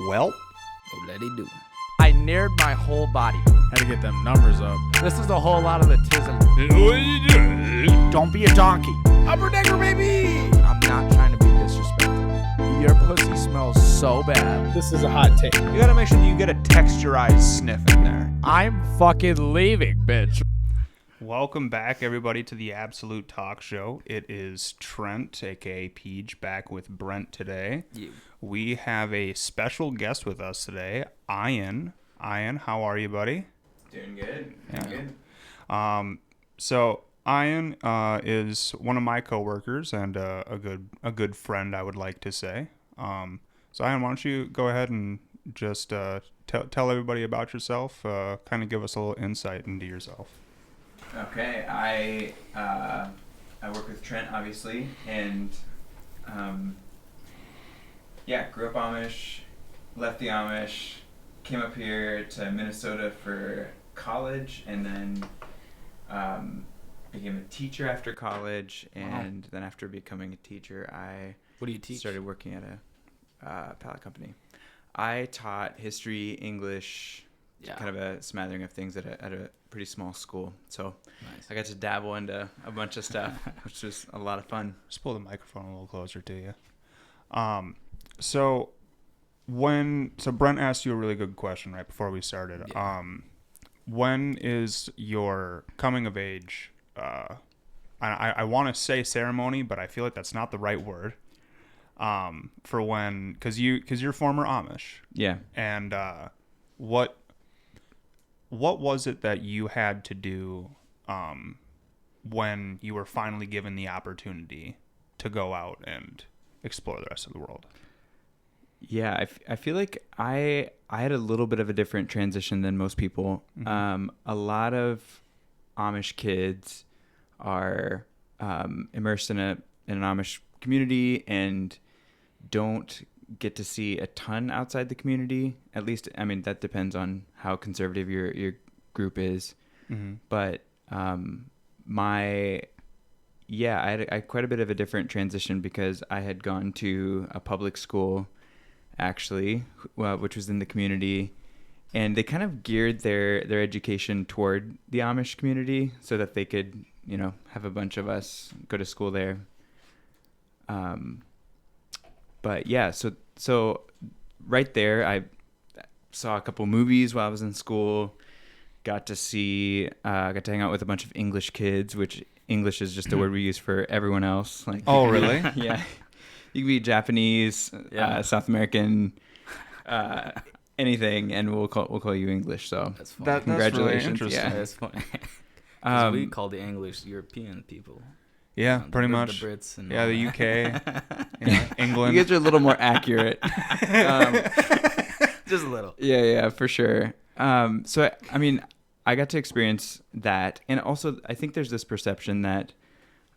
Well, Oh, let it do. I nared my whole body. had to get them numbers up. This is a whole lot of the tism. Don't be a donkey. Upper decker, baby! I'm not trying to be disrespectful. Your pussy smells so bad. This is a hot take. You gotta make sure that you get a texturized sniff in there. I'm fucking leaving, bitch. Welcome back, everybody, to the Absolute Talk Show. It is Trent, a.k.a. Peej, back with Brent today. We have a special guest with us today, Ian. Ian, how are you, buddy? Doing good. Yeah. Doing good. So Ian is one of my coworkers and a good friend, I would like to say. So Ian, why don't you go ahead and just tell everybody about yourself, kind of give us a little insight into yourself. Okay, I work with Trent, obviously, and grew up Amish, left the Amish, came up here to Minnesota for college, and then became a teacher after college, and then after becoming a teacher, I What do you teach? started working at a pallet company. I taught history, English, kind of a smattering of things at a pretty small school. So Nice. I got to dabble into a bunch of stuff, which was a lot of fun. Just pull the microphone a little closer to you. So Brent asked you a really good question right before we started. Yeah. When is your coming of age? I want to say ceremony, but I feel like that's not the right word. For when, because you're former Amish. Yeah. And what was it that you had to do when you were finally given the opportunity to go out and explore the rest of the world? Yeah, I feel like I had a little bit of a different transition than most people. Mm-hmm. A lot of Amish kids are immersed in an Amish community and don't get to see a ton outside the community. At least, I mean, that depends on how conservative your group is. Mm-hmm. But I had quite a bit of a different transition because I had gone to a public school, actually, which was in the community, and they kind of geared their education toward the Amish community so that they could, have a bunch of us go to school there. But yeah, so right there, I saw a couple movies while I was in school. Got to hang out with a bunch of English kids, which English is just a word we use for everyone else. Like, Oh, really? Yeah. You can be Japanese, South American, anything, and we'll call you English. So That's funny. That's congratulations. really interesting. Yeah. That's funny. 'Cause we call the English European people. Yeah, pretty the much. The Brits and Yeah, all the that. UK, England. You guys are a little more accurate. Just a little. Yeah, for sure. So I mean, I got to experience that, and also I think there's this perception that,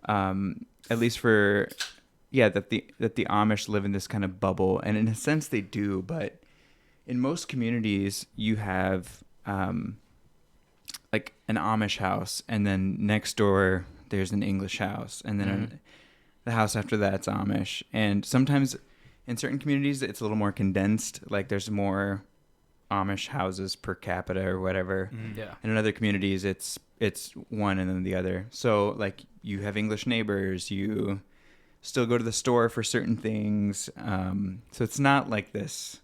at least for, that the Amish live in this kind of bubble, and in a sense they do, but in most communities you have like an Amish house, and then next door there's an English house, and then the house after that's Amish, and sometimes in certain communities it's a little more condensed, like there's more Amish houses per capita or whatever. Yeah. And in other communities, it's one and then the other. So like you have English neighbors, you still go to the store for certain things. So it's not like this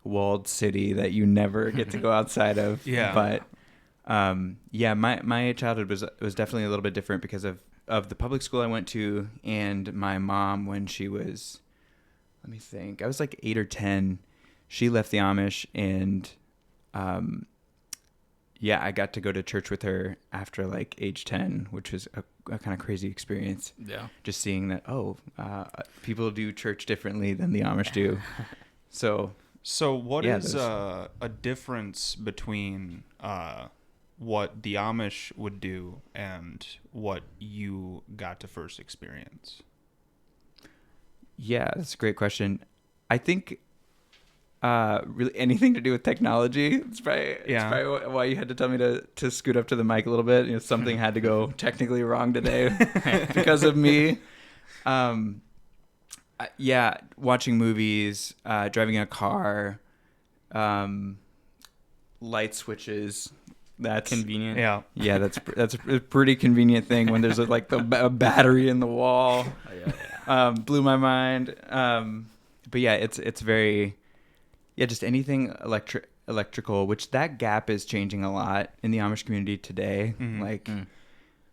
walled city that you never get to go outside of. Yeah. But my childhood was definitely a little bit different because of the public school I went to, and my mom, when she was, let me think, I was like 8 or 10. She left the Amish, and I got to go to church with her after like age 10, which was a kind of crazy experience. Yeah. Just seeing that, people do church differently than the Amish do. So what yeah, is a difference between what the Amish would do and what you got to first experience? Yeah, that's a great question. I think really anything to do with technology. It's probably why you had to tell me to scoot up to the mic a little bit. Something had to go technically wrong today because of me. Watching movies, driving a car, light switches. That's Convenient. Yeah. that's a pretty convenient thing when there's like a battery in the wall. Blew my mind. But yeah, it's very, just anything electrical, which that gap is changing a lot in the Amish community today. Like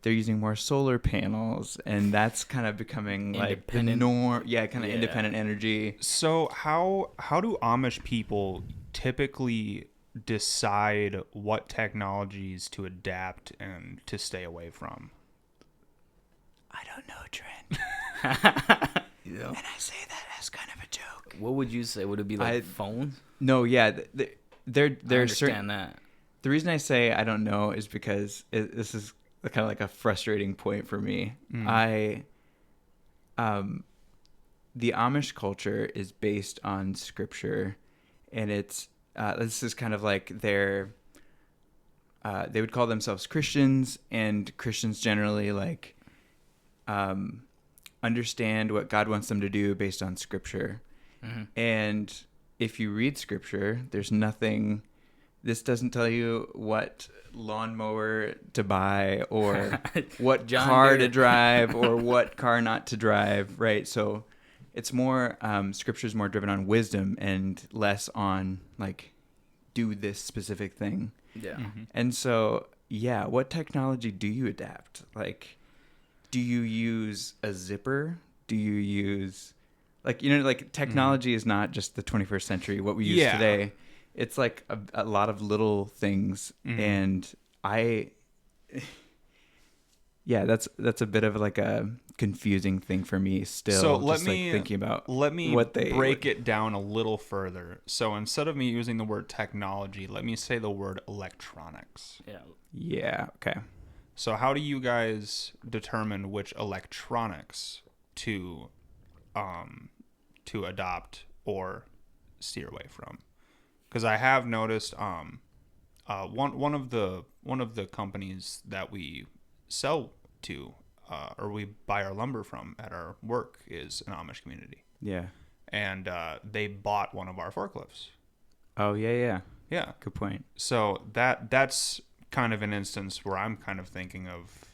they're using more solar panels, and that's kind of becoming like the norm. Yeah, kind of independent energy. So how do Amish people typically decide what technologies to adapt and to stay away from? I don't know, Trent. Yeah. And I say that as kind of a joke. What would you say? Would it be like phones? No, yeah, they're I understand that. The reason I say I don't know is because this is kind of like a frustrating point for me. The Amish culture is based on scripture, and it's this is kind of like they would call themselves Christians, and Christians generally like understand what God wants them to do based on scripture. And if you read scripture, there's nothing. This doesn't tell you what lawnmower to buy or what car to drive or what car not to drive, right? So it's more, scripture's more driven on wisdom and less on like, do this specific thing. Yeah. And so, yeah, what technology do you adapt? Like, do you use a zipper? Do you use, like, like technology is not just the 21st century, what we use today. It's like a lot of little things. And that's a bit of like a confusing thing for me still. So thinking about break it down a little further. So instead of me using the word technology, let me say the word electronics. Yeah. Okay. So how do you guys determine which electronics to adopt or steer away from? Because I have noticed one of the companies that we sell to or we buy our lumber from at our work is an Amish community. Yeah. And they bought one of our forklifts. Oh yeah. Yeah. Good point. So that's kind of an instance where I'm kind of thinking of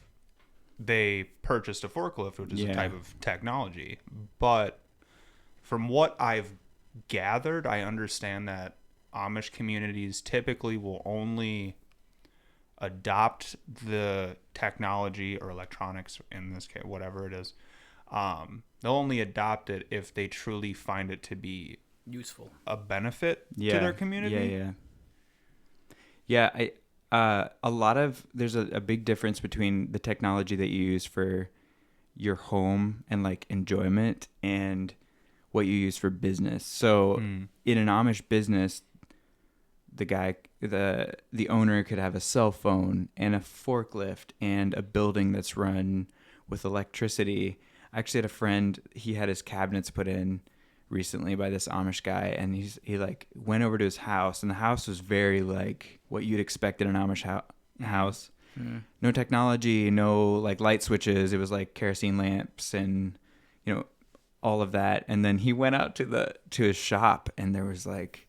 they purchased a forklift, which is a type of technology. But from what I've gathered, I understand that Amish communities typically will only adopt the technology or electronics, in this case, whatever it is. They'll only adopt it if they truly find it to be useful, a benefit to their community. Yeah. There's a big difference between the technology that you use for your home and like enjoyment and what you use for business. So in an Amish business, the owner could have a cell phone and a forklift and a building that's run with electricity. I actually had a friend, he had his cabinets put in recently by this Amish guy, and he like went over to his house, and the house was very like what you'd expect in an Amish house. No technology, no like light switches. It was like kerosene lamps and all of that. And then he went out to his shop, and there was like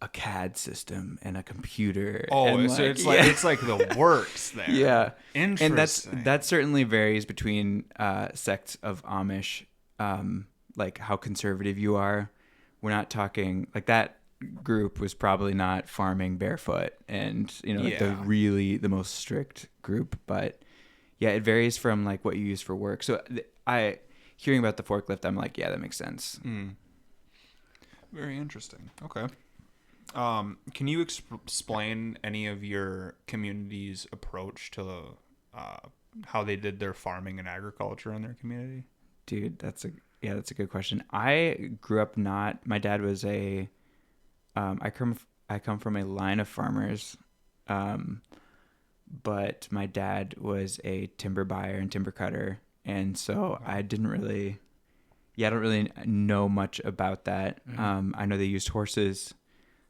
a CAD system and a computer. Oh, so it's like the works there. Yeah. Interesting. And that certainly varies between sects of Amish, like how conservative you are. We're not talking like that group was probably not farming barefoot and like the most strict group, but yeah, it varies from like what you use for work. So hearing about the forklift, I'm like, yeah, that makes sense. Very interesting. Okay. Can you explain any of your community's approach to how they did their farming and agriculture in their community? Dude, that's a good question. I grew up my dad was I come from a line of farmers, but my dad was a timber buyer and timber cutter, and so I don't really know much about that. I know they used horses.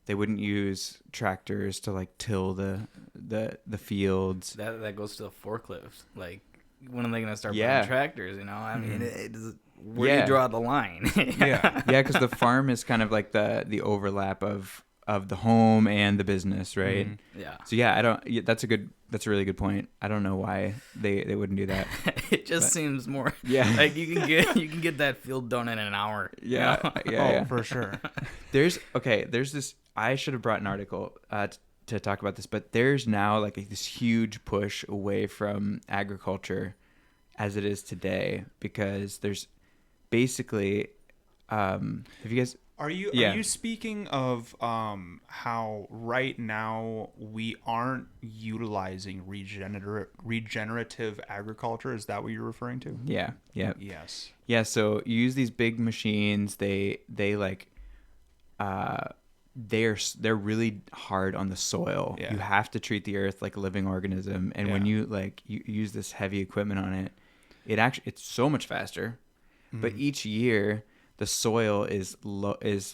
They wouldn't use tractors to like till the fields. That goes to the forklift. Like, when are they gonna start buying tractors? I mean, where do you draw the line? Yeah, because the farm is kind of like the overlap of of the home and the business, right? Yeah. So that's a really good point. I don't know why they wouldn't do that. It just seems more like you can get that field done in an hour. Yeah. You know? Yeah. For sure. There's this, I should have brought an article to talk about this, but there's now like this huge push away from agriculture as it is today, because there's basically have you guys Are you speaking of how right now we aren't utilizing regenerative agriculture? Is that what you're referring to? Yeah. Yes. Yeah, so you use these big machines, they like they're really hard on the soil. Yeah. You have to treat the earth like a living organism, and when you use this heavy equipment on it, it's so much faster. But each year the soil is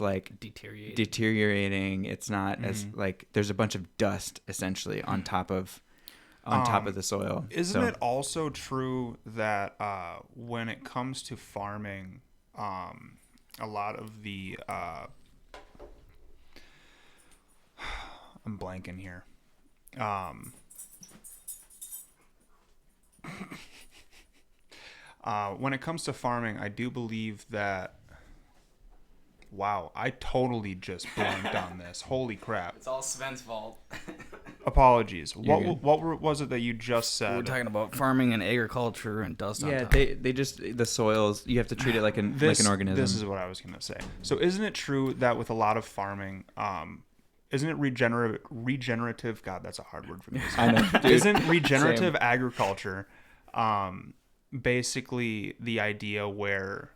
like deteriorating. It's not as like, there's a bunch of dust essentially on top of the soil. Isn't it also true that when it comes to farming, a lot of the I'm blanking here. When it comes to farming, I do believe that. Wow, I totally just blanked on this. Holy crap! It's all Sven's fault. Apologies. What was it that you just said? We're talking about farming and agriculture and dust on top. they just, the soils, you have to treat it like an organism. This is what I was gonna say. So isn't it true that with a lot of farming, isn't it regenerative? God, that's a hard word for me. I know. Dude. Isn't regenerative agriculture basically the idea where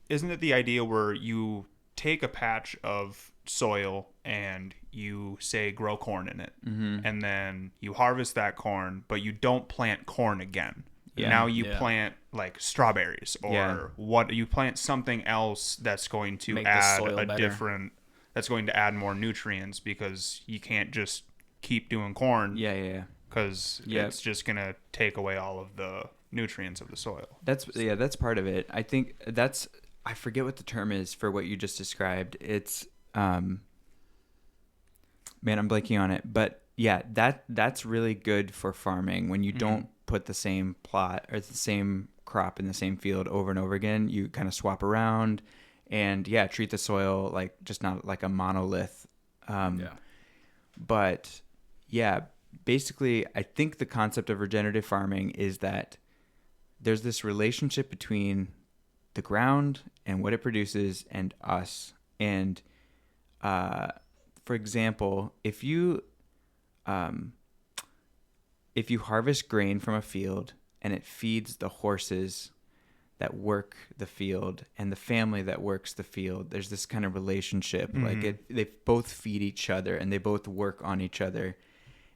isn't it the idea where you take a patch of soil and you say grow corn in it, and then you harvest that corn, but you don't plant corn again. Yeah. Now you plant like strawberries or what you plant something else that's going to add that's going to add more nutrients, because you can't just keep doing corn. Yeah. Because it's just going to take away all of the nutrients of the soil. That's part of it. I think I forget what the term is for what you just described. It's man, I'm blanking on it, but yeah, that's really good for farming. When you don't put the same plot or the same crop in the same field over and over again, you kind of swap around and treat the soil like just not like a monolith. But yeah, basically I think the concept of regenerative farming is that there's this relationship between the ground and what it produces and us. And for example, if you harvest grain from a field and it feeds the horses that work the field and the family that works the field, there's this kind of relationship. Like they both feed each other and they both work on each other.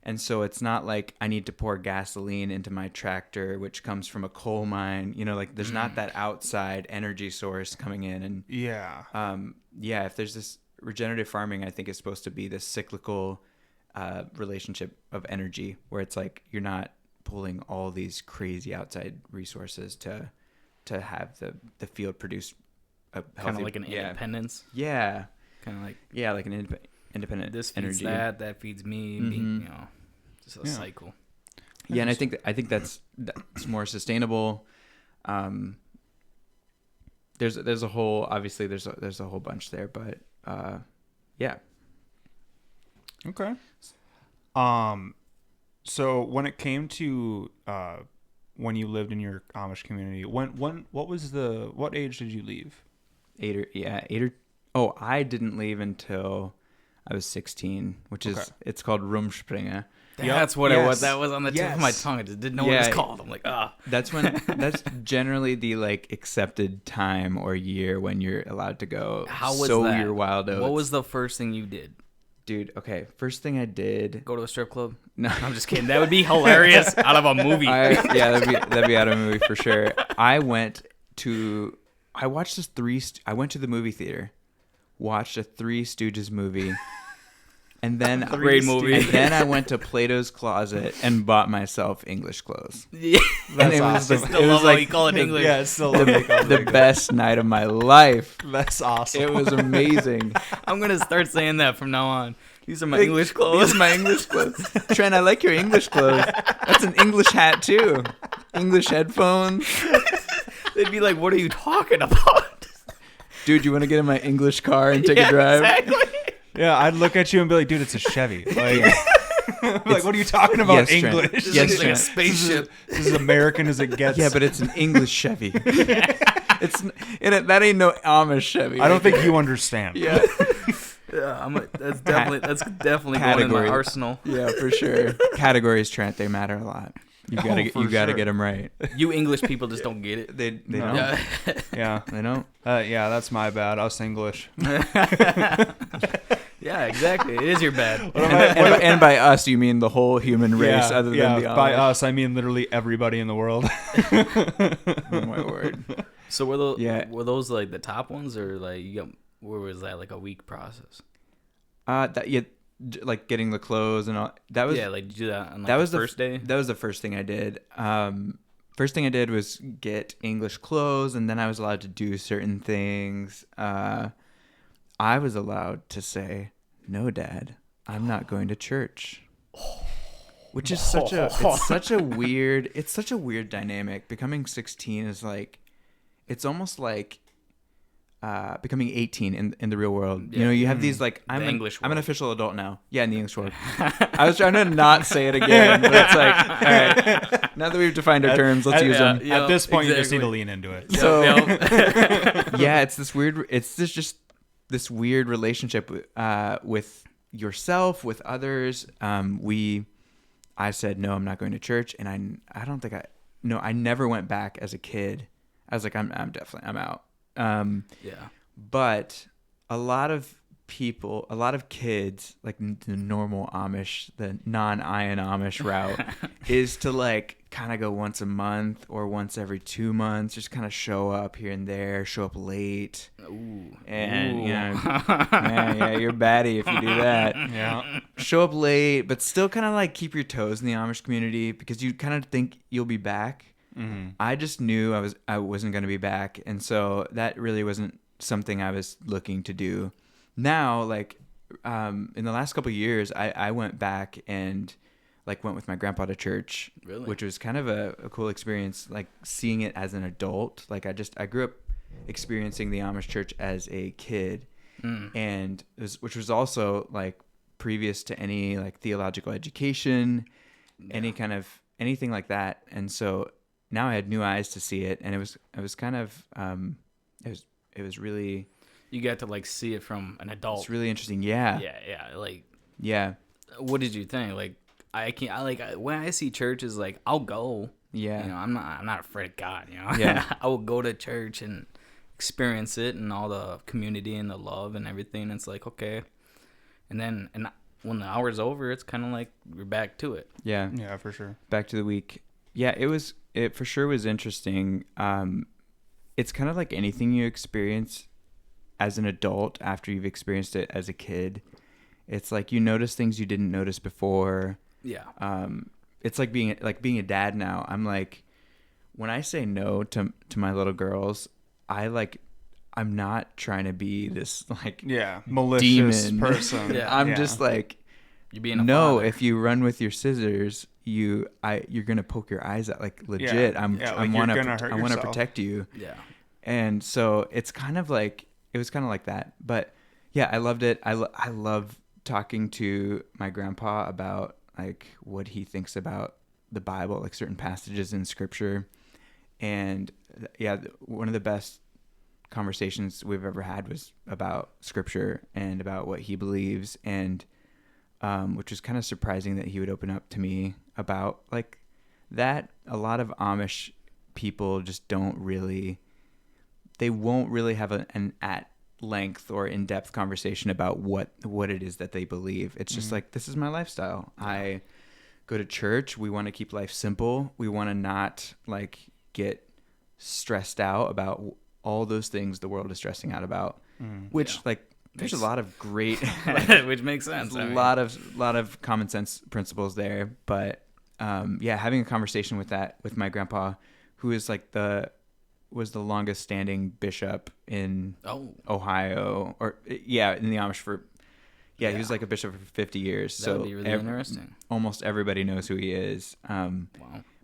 And so it's not like I need to pour gasoline into my tractor, which comes from a coal mine. You know, like there's not that outside energy source coming in. And if there's this regenerative farming, I think it's supposed to be this cyclical relationship of energy, where it's like you're not pulling all these crazy outside resources to have the field produce a healthy, kind of like an independence. Yeah. Kind of like like an independent this feeds energy. that feeds me. You know, just a cycle. Yeah, and I think that's more sustainable. There's a whole bunch there, but yeah. Okay. So when it came to when you lived in your Amish community, what age did you leave? 8 or oh, I didn't leave until I was 16, which is it's called Rumspringa. That's what it was. That was on the tip of my tongue. I just didn't know what it was called. I'm like, That's generally the like accepted time or year when you're allowed to go. How was sow that? Your wild oats. What was the first thing you did? Dude, okay. First thing I did. Go to a strip club? No, I'm just kidding. That would be hilarious out of a movie. That'd be out of a movie for sure. I went to the movie theater, watched a Three Stooges movie And then Great movie. And then I went to Plato's Closet and bought myself English clothes. Yeah. And it awesome. was, Still love how you call it English. Yeah, it's still the the best night of my life. That's awesome. It was amazing. I'm gonna start saying that from now on. These are my English clothes. These are my English clothes. Trent, I like your English clothes. That's an English hat too. English headphones. They'd be like, "What are you talking about?" Dude, you want to get in my English car and take a drive? Exactly. Yeah, I'd look at you and be like, dude, it's a Chevy. Like, like what are you talking about? Yes, Trent. English? Yes, It's like a Trent. spaceship. This is as American as it gets. Yeah, but it's an English Chevy. That ain't no Amish Chevy. I don't think you understand. Yeah. Yeah, that's definitely going in Category. my arsenal. Yeah, for sure. Categories, Trent, they matter a lot. You gotta for get sure. them right. You English people just don't get it. They No. don't. Yeah. Yeah. They don't. Yeah, that's my bad. Us English. Yeah, exactly. It is your bad. And by us, you mean the whole human race, other than the Amish. by us, I mean literally everybody in the world. Oh my word. So were those like the top ones, or like where was that like a week process? Like getting the clothes and all. That was Like did you do that on like that was the first day? That was the first thing I did. First thing I did was get English clothes, and then I was allowed to do certain things. I was allowed to say, "No, Dad, I'm not going to church," which is such a weird dynamic. Becoming 16 is like, it's almost like becoming 18 in the real world. You know, you have these like, I'm an official adult now. Yeah, in the English world. I was trying to not say it again, but it's like, all right, now that we've defined our terms, let's use them. At this point, you just need to lean into it. So yeah, it's just this weird relationship with yourself, with others. I said, no, I'm not going to church. And I never went back as a kid. I was like, I'm out. But a lot of kids, like the normal Amish, the non-Iron Amish route is to like kind of go once a month or once every 2 months, just kind of show up here and there, show up late. Ooh. And, you know, yeah, you're batty if you do that. Yeah. Show up late, but still kind of like keep your toes in the Amish community because you kind of think you'll be back. Mm-hmm. I just knew I wasn't going to be back. And so that really wasn't something I was looking to do. Now, like, in the last couple of years, I went back and like went with my grandpa to church, Really? which was kind of a cool experience, like seeing it as an adult. Like I grew up experiencing the Amish church as a kid, and which was also like previous to any like theological education, anything like that. And so now I had new eyes to see it, and it was kind of it was really. You got to like see it from an adult. It's really interesting. Yeah. Yeah. Like, yeah. what did you think? Like, when I see churches, like, I'll go. Yeah. You know, I'm not afraid of God. You know. Yeah. I will go to church and experience it and all the community and the love and everything. It's like, okay, and when the hour's over, it's kind of like we're back to it. Yeah. Yeah, for sure. Back to the week. Yeah, it for sure was interesting. It's kind of like anything you experience as an adult after you've experienced it as a kid. It's like you notice things you didn't notice before. Yeah. It's like being a dad now. I'm like, when I say no to my little girls, I'm not trying to be this like malicious demon person. Yeah. I'm just like, You're being a no, father. if you run with your scissors, you're gonna poke your eyes out, like legit. I want to protect you. Yeah. And so it's kind of like, it was kind of like that. But yeah, I loved it. I love talking to my grandpa about like what he thinks about the Bible, like certain passages in scripture. And yeah, one of the best conversations we've ever had was about scripture and about what he believes. And which was kind of surprising that he would open up to me about like that. A lot of Amish people just won't really have an at length or in-depth conversation about what it is that they believe. It's just like, this is my lifestyle. I go to church. We want to keep life simple. We want to not like get stressed out about all those things the world is stressing out about, which like there's a lot of great, which makes sense. there's a lot of common sense principles there. But having a conversation with my grandpa, who is like was the longest standing bishop in Ohio, or in the Amish for. Yeah, he was like a bishop for 50 years. That would be really interesting. Almost everybody knows who he is. Wow.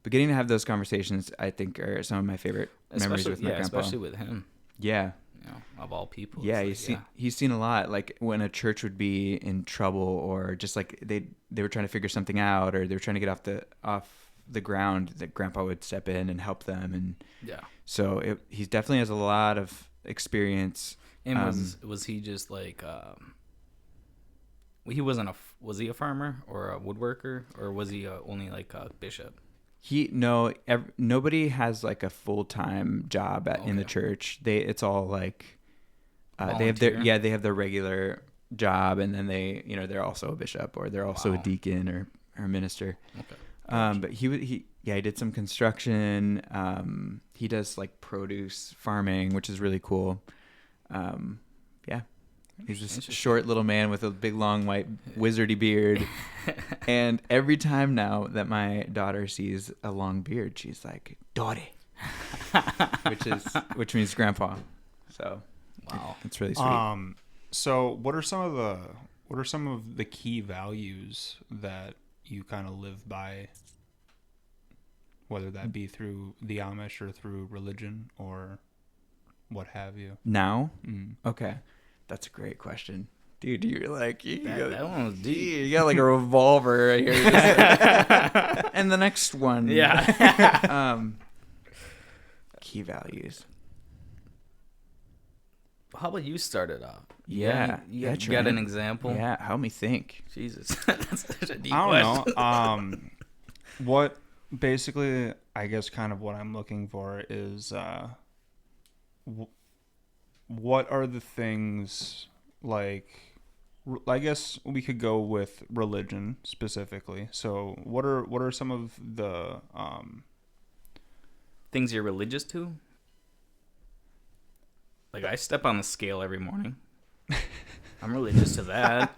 But getting to have those conversations, I think, are some of my favorite memories with my grandpa. Especially with him. Yeah. You know, of all people. Yeah, he's seen a lot. Like when a church would be in trouble, or just like they were trying to figure something out, or they were trying to get off the ground, that grandpa would step in and help them. And so he definitely has a lot of experience. And was he just like... was he a farmer or a woodworker, or was he only like a bishop? Nobody has like a full-time job in the church. It's all like they have their regular job, and then they're also a bishop, or they're also a deacon or a minister. Okay. But he did some construction. He does like produce farming, which is really cool. He's this short little man with a big, long, white, wizardy beard. And every time now that my daughter sees a long beard, she's like, Dore, which means grandpa. So, wow, it's really sweet. So what are some of the key values that you kind of live by, whether that be through the Amish or through religion or what have you? Now? Okay. That's a great question. Dude, you're like... that one was deep. You got like a revolver right here. And the next one. Yeah. Key values. How about you start it off? Yeah. You got an example? Yeah, help me think. Jesus. That's such a deep question. I don't know. What... Basically, I guess kind of what I'm looking for is... what are the things, like, I guess we could go with religion specifically. So what are some of the things you're religious to? Like, I step on the scale every morning. I'm religious to that.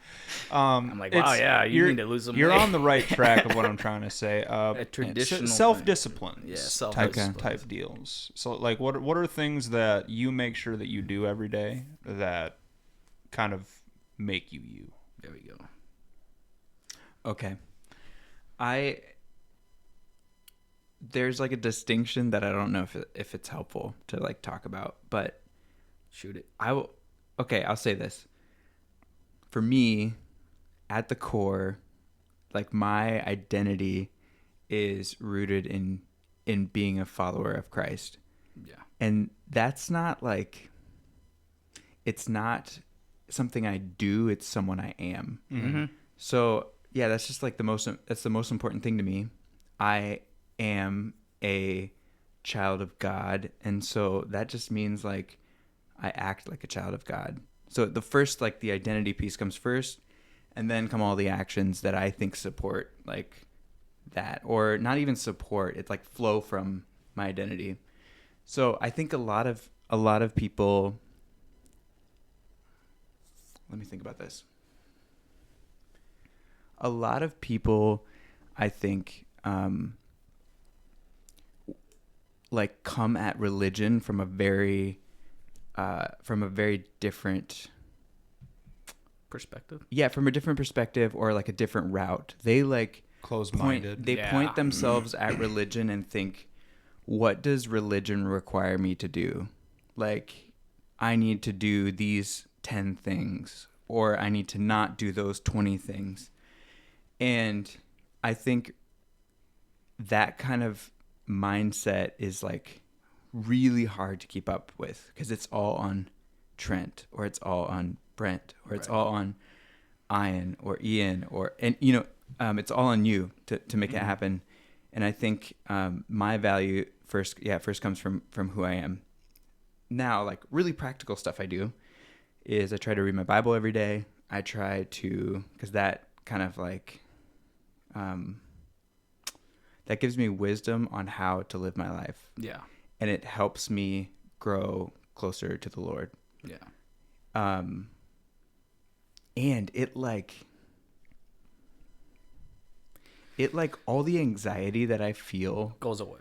I'm like, wow, yeah, you need to lose some weight. You're on the right track of what I'm trying to say. A traditional self-discipline, self-discipline type deals. So, like, what are things that you make sure that you do every day that kind of make you? There we go. Okay. There's like a distinction that I don't know if it's helpful to like talk about, but shoot it. I'll say this. For me, at the core, like my identity is rooted in being a follower of Christ. Yeah. And that's not like, it's not something I do, it's someone I am. Mm-hmm. So yeah, that's just like the most important thing to me. I am a child of God. And so that just means like I act like a child of God. So the first, like the identity piece comes first, and then come all the actions that I think support like that, or not even support, it's like flow from my identity. So I think a lot of people, let me think about this. A lot of people, I think, like come at religion from a very different perspective. Yeah, from a different perspective, or like a different route. They like closed-minded. Point themselves at religion and think, what does religion require me to do? Like, I need to do these 10 things, or I need to not do those 20 things. And I think that kind of mindset is like really hard to keep up with, because it's all on Trent, or it's all on Brent, or it's all on Ian or Ian, it's all on you to make it happen. And I think my value first comes from who I am. Now, like really practical stuff I do is I try to read my Bible every day. I try to, because that kind of like that gives me wisdom on how to live my life. Yeah. And it helps me grow closer to the Lord. Yeah. And it all the anxiety that I feel Goes away.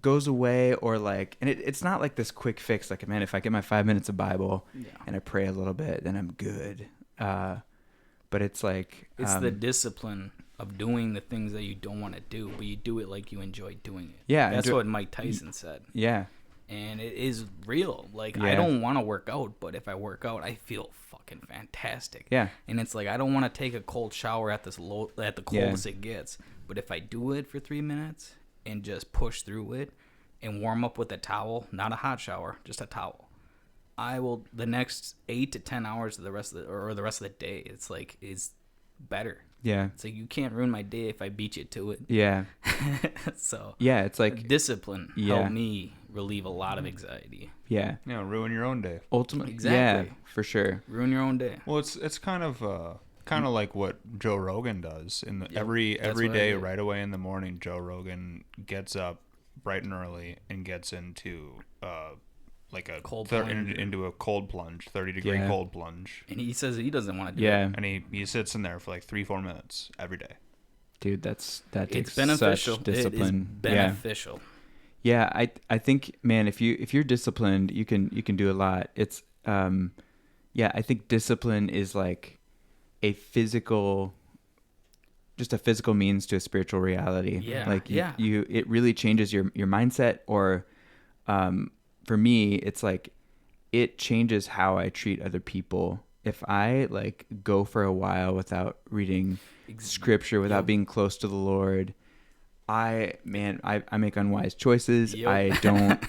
goes away, or like, and it's not like this quick fix. Like, man, if I get my 5 minutes of Bible and I pray a little bit, then I'm good. But it's like, it's the discipline of doing the things that you don't want to do, but you do it like you enjoy doing it. Yeah. That's what Mike Tyson said. Yeah. And it is real. Like, Yeah. I don't want to work out, but if I work out, I feel fucking fantastic. Yeah. And it's like, I don't want to take a cold shower at the coldest it gets. But if I do it for 3 minutes and just push through it and warm up with a towel, not a hot shower, just a towel, I will, the next 8 to 10 hours of the rest of the day, it's like, is better. Yeah. It's like, you can't ruin my day if I beat you to it. Yeah. So Yeah. It's like, discipline Yeah. helped me relieve a lot of anxiety. yeah. Ruin your own day. Ultimately. Exactly. Yeah, for sure. Ruin your own day. Well, it's kind of like what Joe Rogan does in the Yep, every that's what I day do. right away in the morning. Joe Rogan gets up bright and early and gets into like a Cold plunge. into a cold plunge, 30-degree Yeah. cold plunge, And he says he doesn't want to do Yeah. it. and he sits in there for like 3-4 minutes every day. Dude, that takes It's beneficial. such discipline. It is beneficial. Yeah, I think, man, if you're disciplined, you can do a lot. It's I think discipline is like just a physical means to a spiritual reality. Yeah, Like yeah. it really changes your mindset, or for me, it's like it changes how I treat other people. If I like go for a while without reading scripture, without Yep. being close to the Lord, I make unwise choices. Yep. I don't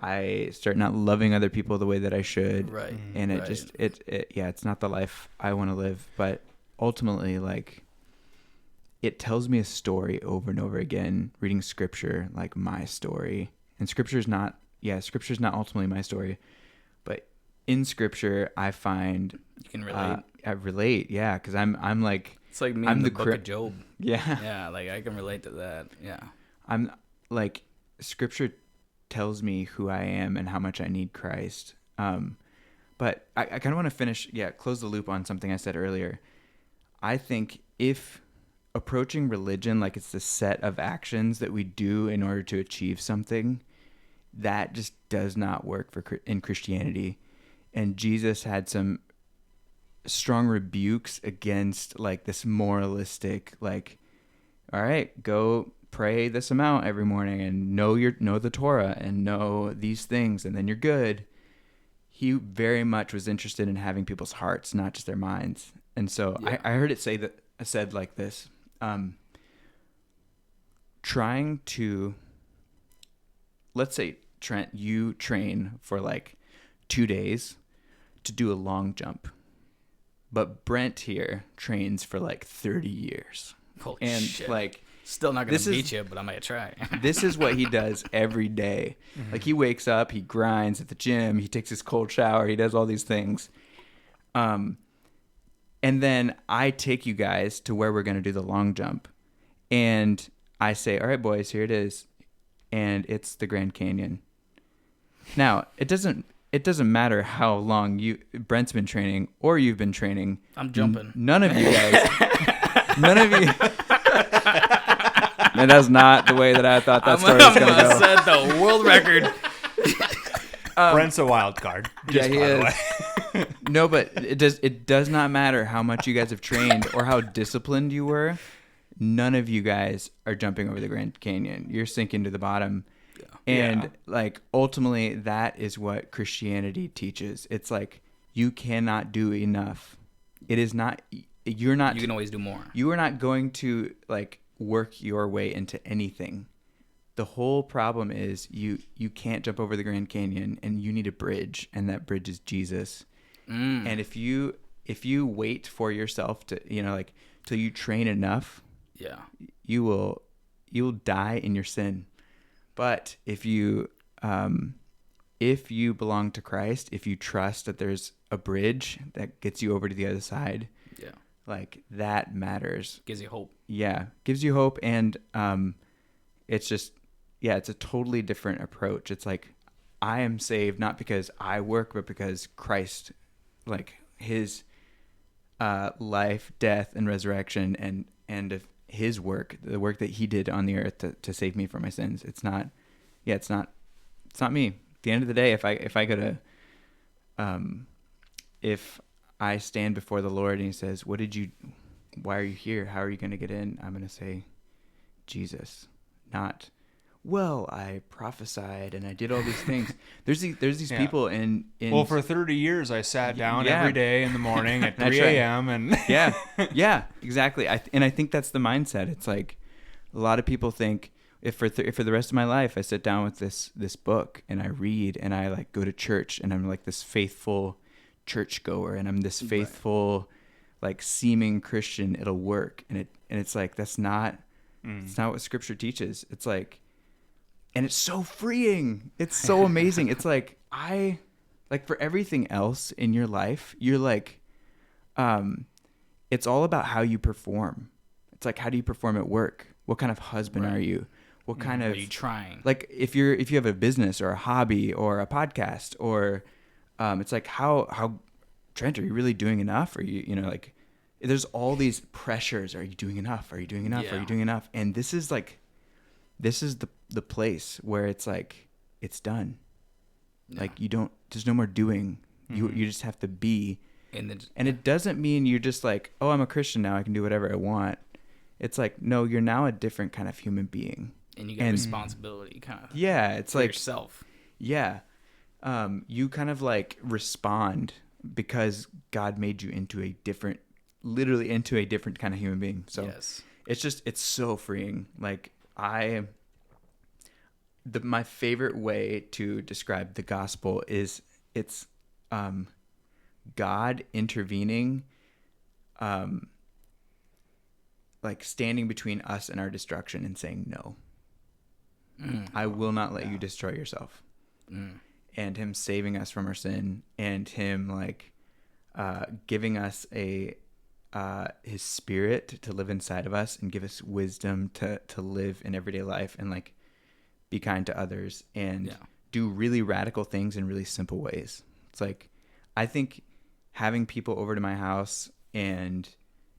I start not loving other people the way that I should. Right. And it right. just, it's not the life I want to live. But ultimately, like, it tells me a story over and over again, reading scripture, like my story. And scripture's not ultimately my story. But in scripture, I find, You can relate. I relate. Yeah. Cause I'm like, It's like me I'm in the the book cri- of Job. yeah, Yeah, like I can relate to that. Yeah. I'm like, scripture tells me who I am and how much I need Christ. But I kind of want to close the loop on something I said earlier. I think if approaching religion like it's the set of actions that we do in order to achieve something, that just does not work in Christianity. And Jesus had some strong rebukes against like this moralistic, like, all right, go pray this amount every morning and know the Torah and know these things, and then you're good. He very much was interested in having people's hearts, not just their minds. And so Yeah. I heard it said like this, trying to, let's say, Trent, you train for like 2 days to do a long jump, but Brent here trains for like 30 years. Holy And shit. like, Still not going this to is- beat you, but I might try. this is what he does every day. Like, he wakes up, he grinds at the gym, he takes his cold shower, he does all these things. And then I take you guys to where we're going to do the long jump. And I say, all right, boys, here it is. And it's the Grand Canyon. Now, it doesn't matter how long Brent's been training or you've been training. I'm jumping. None of you guys. None of you. And that's not the way that I thought that story was going to go. set the world record. Brent's a wild card. Yeah, Just he by the is. way. No, but it does not matter how much you guys have trained or how disciplined you were. None of you guys are jumping over the Grand Canyon. You're sinking to the bottom. And Yeah. like, ultimately, that is what Christianity teaches. It's like, you cannot do enough. It is not, you're not, You can always do more. you are not going to like work your way into anything. The whole problem is you can't jump over the Grand Canyon, and you need a bridge, and that bridge is Jesus. And if you wait for yourself to, like, till you train enough, Yeah. you'll die in your sin. But if you belong to Christ, if you trust that there's a bridge that gets you over to the other side, Yeah. like, that matters. Gives you hope. Yeah, gives you hope. And it's just, it's a totally different approach. It's like, I am saved not because I work, but because Christ, like, his life, death, and resurrection, and of his work, the work that he did on the earth to save me from my sins. It's not me. At the end of the day, if I go to, if I stand before the Lord and he says, why are you here? How are you going to get in? I'm going to say, Jesus, not, well, I prophesied and I did all these things. There's these people in well, for 30 years I sat down Yeah. every day in the morning at That's 3 right. a.m. and yeah, exactly. And I think that's the mindset. It's like a lot of people think if for the rest of my life I sit down with this book and I read and I like go to church and I'm like this faithful churchgoer and I'm this faithful like seeming Christian, it'll work. And it's like that's not it's not what Scripture teaches. It's like, and it's so freeing. It's so amazing. It's like for everything else in your life, you're like, it's all about how you perform. It's like, how do you perform at work? What kind of husband are you? What kind of, are you trying? Like if you have a business or a hobby or a podcast or, it's like, how Trent, are you really doing enough? Are you like, there's all these pressures. Are you doing enough? Are you doing enough? Yeah. Are you doing enough? And this is the place where it's like, it's done. Yeah. Like there's no more doing. You just have to be. And it doesn't mean you're just like, oh, I'm a Christian now, I can do whatever I want. It's like, no, you're now a different kind of human being. And you got responsibility kind of. Yeah, it's for like yourself. Yeah. You kind of like respond because God made you literally into a different kind of human being. So yes. it's so freeing. Like my favorite way to describe the gospel is it's God intervening, like standing between us and our destruction and saying, no, I will not let you destroy yourself. And him saving us from our sin and him like giving us his spirit to live inside of us and give us wisdom to live in everyday life and like be kind to others and do really radical things in really simple ways. It's like, I think having people over to my house and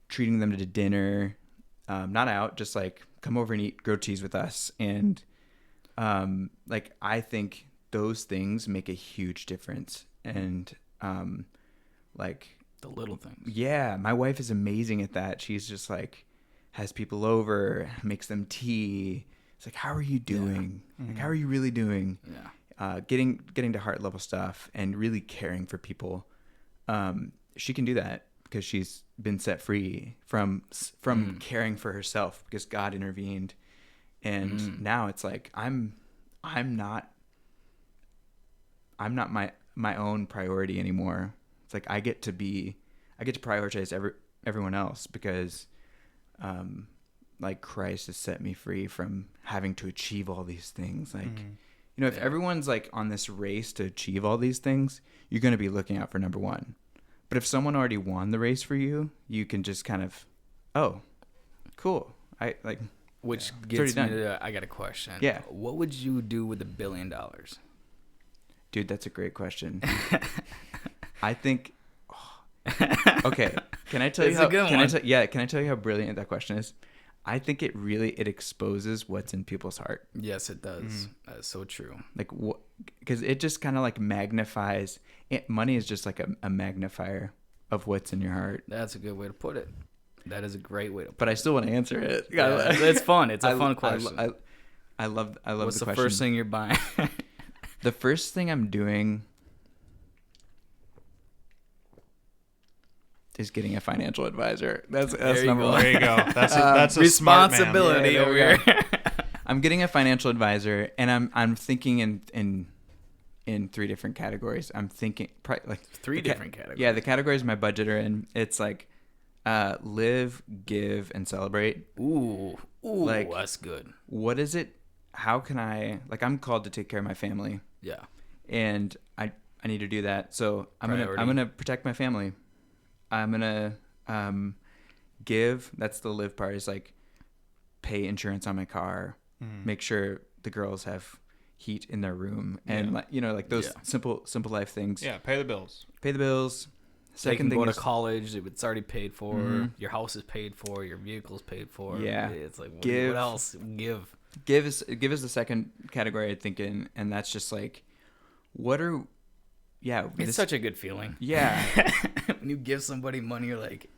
treating them to dinner, not out, just like come over and eat grilled cheese with us. And like, I think those things make a huge difference. And like the little things. Yeah. My wife is amazing at that. She's just like, has people over, makes them tea. It's like, how are you doing? Yeah. Like, how are you really doing? Yeah. Getting to heart level stuff and really caring for people. She can do that because she's been set free from caring for herself because God intervened. And now it's like, I'm not my own priority anymore. It's like, I get to prioritize everyone else because, like Christ has set me free from having to achieve all these things. Like, if everyone's like on this race to achieve all these things, you're going to be looking out for number one. But if someone already won the race for you, you can just kind of, oh, cool. Which gets me to, I got a question. Yeah. What would you do with $1 billion? Dude, that's a great question. I think, okay. Can I tell you how, can I tell you how brilliant that question is? I think it exposes what's in people's heart. Yes, it does. That's so true. Like, because it just kind of like magnifies. Money is just like a magnifier of what's in your heart. That's a good way to put it. That is a great way to put it. But I still want to answer it. Yeah, it's fun. It's a fun question. I love What's the question. What's the first thing you're buying? The first thing I'm doing is getting a financial advisor. That's number one. There you go. That's a responsibility smart man. over here. I'm getting a financial advisor, and I'm thinking in three different categories. I'm thinking like three different categories. Yeah, the categories my budget are in. It's like live, give, and celebrate. Ooh, like, that's good. What is it? How can I'm called to take care of my family. Yeah. And I need to do that. So I'm gonna protect my family. I'm gonna give. That's the live part. Is like pay insurance on my car, make sure the girls have heat in their room, and like those simple life things. Yeah, pay the bills. Pay the bills, They can Second go thing to is college. It's already paid for. Mhm. Your house is paid for. Your vehicle's paid for. Yeah. It's like, what Give- else? Give. give us the second category I think in, and that's just like, what are, yeah. It's such a good feeling. Yeah. When you give somebody money, you're like,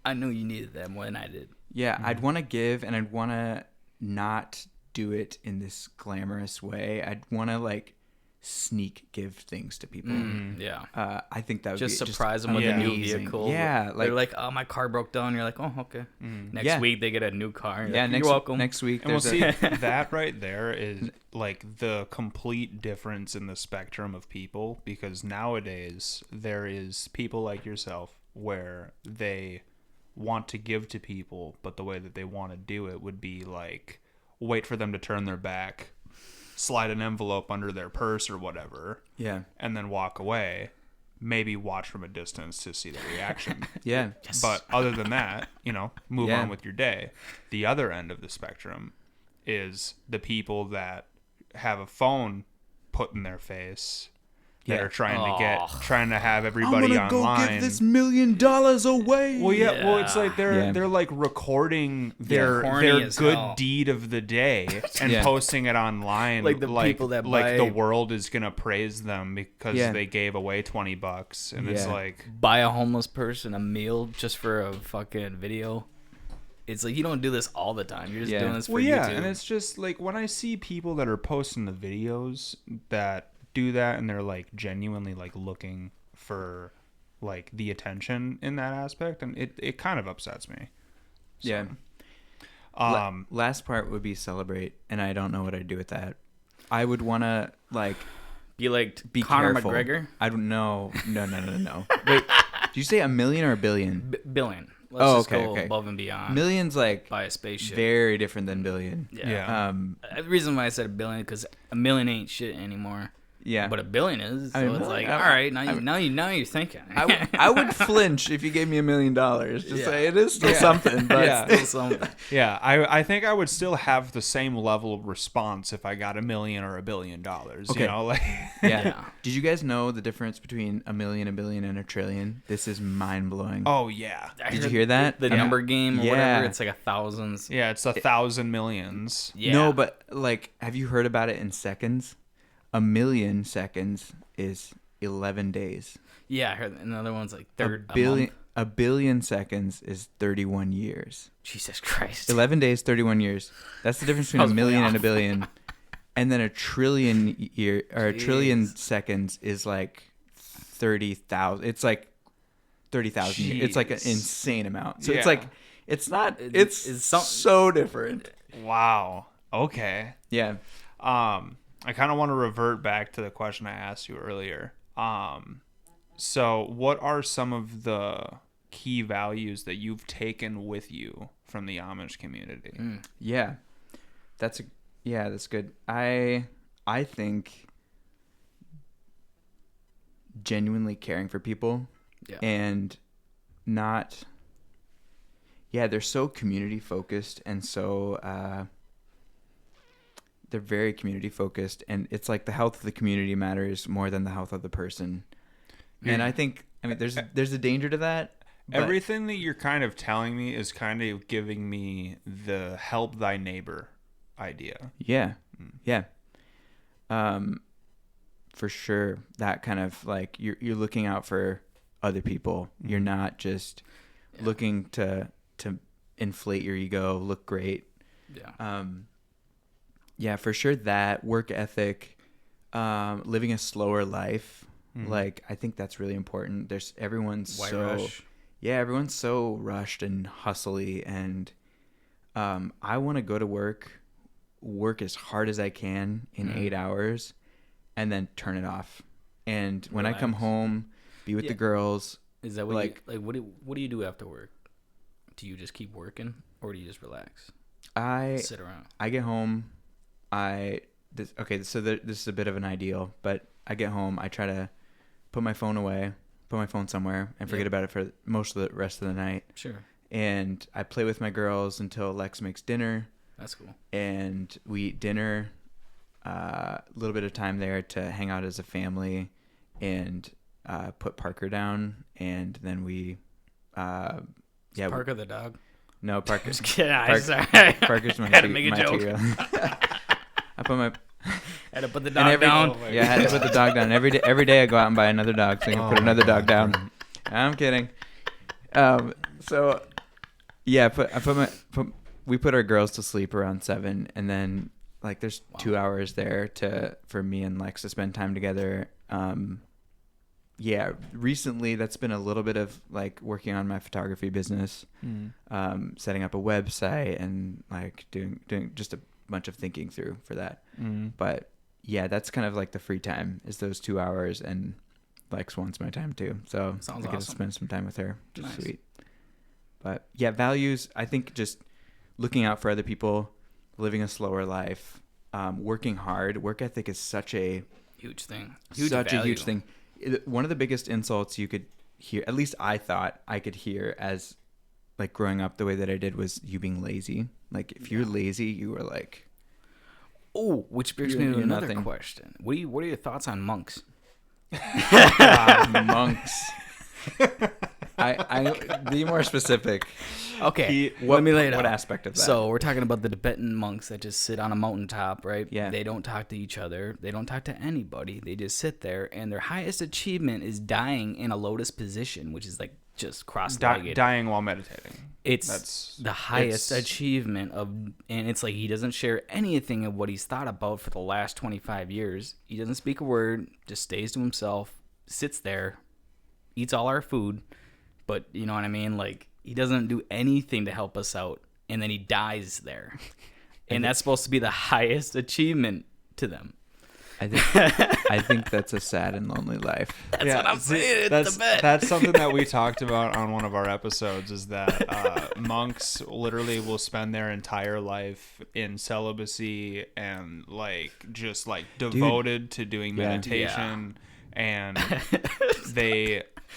I knew you needed that more than I did. Yeah, I'd want to give, and I'd want to not do it in this glamorous way. I'd want to like sneak give things to people. Yeah. I think that would Just be surprise them with a new amazing. vehicle. Yeah, They're like, oh, my car broke down. You're like, oh, okay. Next Yeah. week they get a new car. You're yeah. like, Next you're welcome. next week, And we'll there's see that right there is like the complete difference in the spectrum of people, because nowadays there is people like yourself where they want to give to people, but the way that they want to do it would be like wait for them to turn their back, slide an envelope under their purse or whatever, yeah, and then walk away. Maybe watch from a distance to see the reaction. yeah, But other than that, move Yeah. on with your day. The other end of the spectrum is the people that have a phone put in their face that Yeah. are trying to have everybody I'm gonna online. go give this $1 million away. Well, yeah. Well, it's like Yeah. they're like recording their corny as good hell. deed of the day and Yeah. posting it online. Like the people that like buy- the world is gonna praise them because Yeah. they gave away $20, and it's Yeah. like, Buy a homeless person a meal just for a fucking video. It's like, you don't do this all the time. You're just Yeah. doing this for well, yeah, YouTube. and it's just like when I see people that are posting the videos that do that, and they're like genuinely like looking for like the attention in that aspect, and it kind of upsets me. So, Yeah. Last part would be celebrate, and I don't know what I'd do with that. I would want to like Be like be Conor careful. McGregor. I don't know. No. Wait, did you say $1 million or $1 billion? Billion. Let's just okay, go okay. above and beyond. Million's like Buy a spaceship. very different than billion. yeah. The reason why I said a billion, because a million ain't shit anymore. Yeah. But a billion is. So I mean, it's really? like, all right, now you're thinking. I would flinch if you gave me $1 million. Just Yeah. say it is still something, but Yeah. Still something. Yeah, I think I would still have the same level of response if I got $1 million or $1 billion. Okay. Like yeah. Yeah. Did you guys know the difference between a million, a billion, and a trillion? This is mind blowing. oh yeah, I Did you heard hear that? The Yeah. number game or Yeah. whatever. It's like a thousands. yeah, it's 1,000 millions. Yeah. No, but like, have you heard about it in seconds? 1 million seconds is 11 days. Yeah, I heard another one's like A third. billion, A month. a billion seconds is 31 years. Jesus Christ. 11 days, 31 years. That's the difference between Sounds a million way and a off. billion. And then a trillion year or a trillion Jeez. seconds is like 30,000. It's like 30,000 years. It's like an Jeez. insane amount. So Yeah. it's like it's not. It's It's some- so different. Wow. Okay. Yeah. I kind of want to revert back to the question I asked you earlier. So what are some of the key values that you've taken with you from the Amish community? Yeah. That's good. I think genuinely caring for people Yeah. and not they're so community focused and so they're very community focused, and it's like the health of the community matters more than the health of the person. And I mean there's a danger to that. But Everything that you're kind of telling me is kind of giving me the help thy neighbor idea. Yeah. Yeah. For sure. That kind of like you're looking out for other people. You're not just looking to inflate your ego, look great. Yeah. Yeah, for sure that work ethic, living a slower life. Like I think that's really important. Everyone's White so rush. yeah, everyone's so rushed and hustly, and I want to go to work as hard as I can in 8 hours, and then turn it off. And when I come Relax. home, be with the Yeah. girls. Is that what like- what do you do after work? Do you just keep working, or do you just relax, I sit around? get home. This is a bit of an ideal, but I get home. I try to put my phone away, put my phone somewhere, and forget Yep. about it for most of the rest of the night. Sure, And I play with my girls until Lex makes dinner, that's cool. and we eat dinner. A little bit of time there to hang out as a family, and put Parker down, and then we Parker the dog. No, Parker. Just kidding. Sorry. Parker's my Had to make a joke. I put my Had to put the dog down. I had to put the dog down every day. Every day I go out and buy another dog so I can put another dog down. I'm kidding. So yeah, we put our girls to sleep around 7, and then like there's 2 hours there for me and Lex to spend time together. Yeah, recently that's been a little bit of like working on my photography business, setting up a website, and like doing just a bunch of thinking through for that. But yeah, that's kind of like the free time is those 2 hours, and Lex wants my time too. So sounds I get to awesome. spend some time with her, which is Nice. sweet. But yeah, values, I think just looking out for other people, living a slower life, working hard. Work ethic is such a Huge thing. a huge thing. One of the biggest insults you could hear, at least I thought I could hear as like growing up the way that I did, was you being lazy. Like if you're lazy, you were like, Oh, which brings me You're to another nothing. question. What are your thoughts on monks? monks. I be more specific. Okay, let me lay it out. What aspect of that? So we're talking about the Tibetan monks that just sit on a mountaintop, right? Yeah. They don't talk to each other. They don't talk to anybody. They just sit there, and their highest achievement is dying in a lotus position, which is like just cross-legged. Dying while meditating. It's the highest achievement of, and it's like he doesn't share anything of what he's thought about for the last 25 years. He doesn't speak a word, just stays to himself, sits there, eats all our food, but you know what I mean? Like, he doesn't do anything to help us out, and then he dies there. And that's supposed to be the highest achievement to them. I think that's a sad and lonely life. That's what I'm saying. It's the bet. That's something that we talked about on one of our episodes, is that monks literally will spend their entire life in celibacy and like just like devoted to doing meditation, and